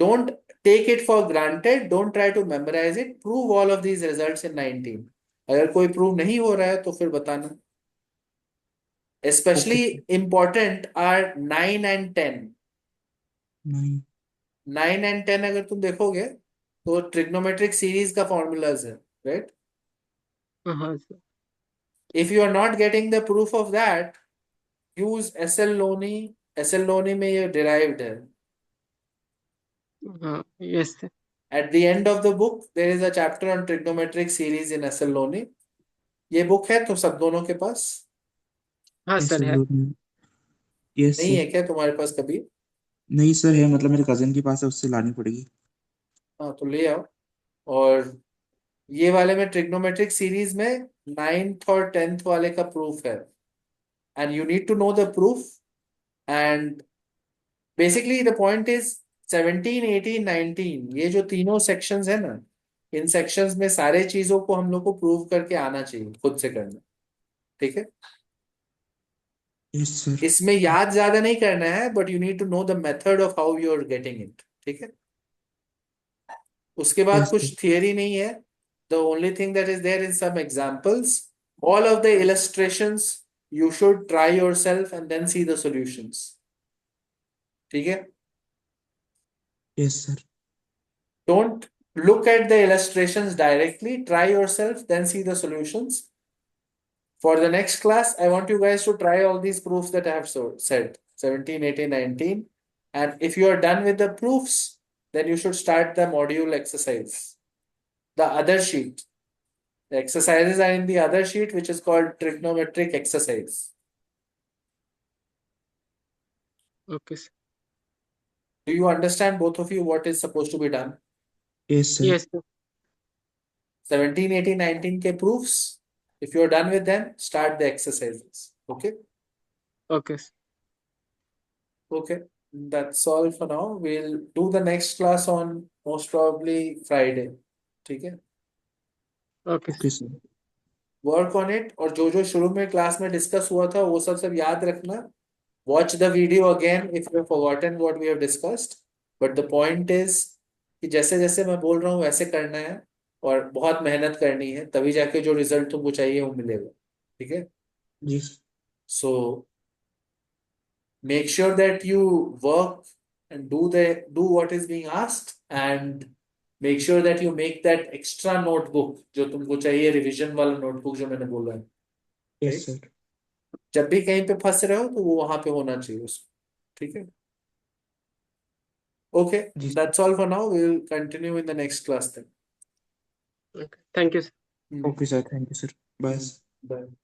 Don't take it for granted. Don't try to memorize it. Prove all of these results in 19. अगर कोई prove नहीं हो रहा है तो फिर बताना। Okay Especially sir. important are 9 and 10. नहीं। 9 and 10 अगर तुम देखोगे तो ट्रिग्नोमेट्रिक सीरीज का फॉर्मूलाज है, right? Sir. If you are not getting the proof of that, use SL Loni. SL Loni में ये derived है। Yes. Sir. At the end of the book, there is a chapter on trigonometric series in SL Loni. ये book है तो सब दोनों के पास? Yes Sir. सर। है. यस नहीं सर। है क्या तुम्हारे पास कभी? नहीं सर, है मतलब मेरे कजिन के पास है, उससे लानी पड़ेगी। हाँ तो ले आओ। और ये वाले में ट्रिग्नोमेट्रिक सीरीज में 9th और 10th वाले का प्रूफ है, and you need to know the proof. And basically the point is 17, 18, 19, ये जो तीनों सेक्शंस है ना, इन सेक्शंस में सारे चीजों को हम लोग को प्रूव करके आना चाहिए, खुद से करना, ठीक है। Yes sir. इसमें याद ज्यादा नहीं करना है, but you need to know the method of how you are getting it, ठीक है। उसके बाद Yes, कुछ sir. थियरी नहीं है. The only thing that is there is some examples. All of the illustrations you should try yourself and then see the solutions. ठीक है? Yes, sir. Don't look at the illustrations directly. Try yourself, then see the solutions. For the next class, I want you guys to try all these proofs that I have said 17, 18, 19. And if you are done with the proofs, then you should start the module exercise. The other sheet. The exercises are in the other sheet, which is called trigonometric exercise. Okay, sir. Do you understand, both of you, what is supposed to be done? Yes, sir. Yes, sir. 17, 18, 19 ke proofs. If you're done with them, start the exercises. Okay? Okay, sir. Okay. That's all for now. We'll do the next class on most probably Friday. ठीक है? Okay, sir. Okay, sir. Work on it. और जो जो शुरू में class में discuss हुआ था वो सब याद रखना. Watch the video again if you have forgotten what we have discussed. But the point is कि जैसे जैसे मैं बोल रहा हूँ वैसे करना है और बहुत मेहनत करनी है, तभी जाके जो रिजल्ट तुमको चाहिए वो मिलेगा. ठीक है? जी sir. So make sure that you work and do what is being asked, and make sure that you make that extra notebook जो तुमको चाहिए, रिवीजन वाला नोटबुक जो मैंने बोला है. Yes, Right? sir. जब भी कहीं पे फंस रहे हो तो वो वहां पे होना चाहिए उसको. ठीक है? Okay, ji sir. that's all for now. We'll continue in the next class then. Okay. Thank you, sir. Hmm. Okay, sir. Thank you, sir. Bye. Bye.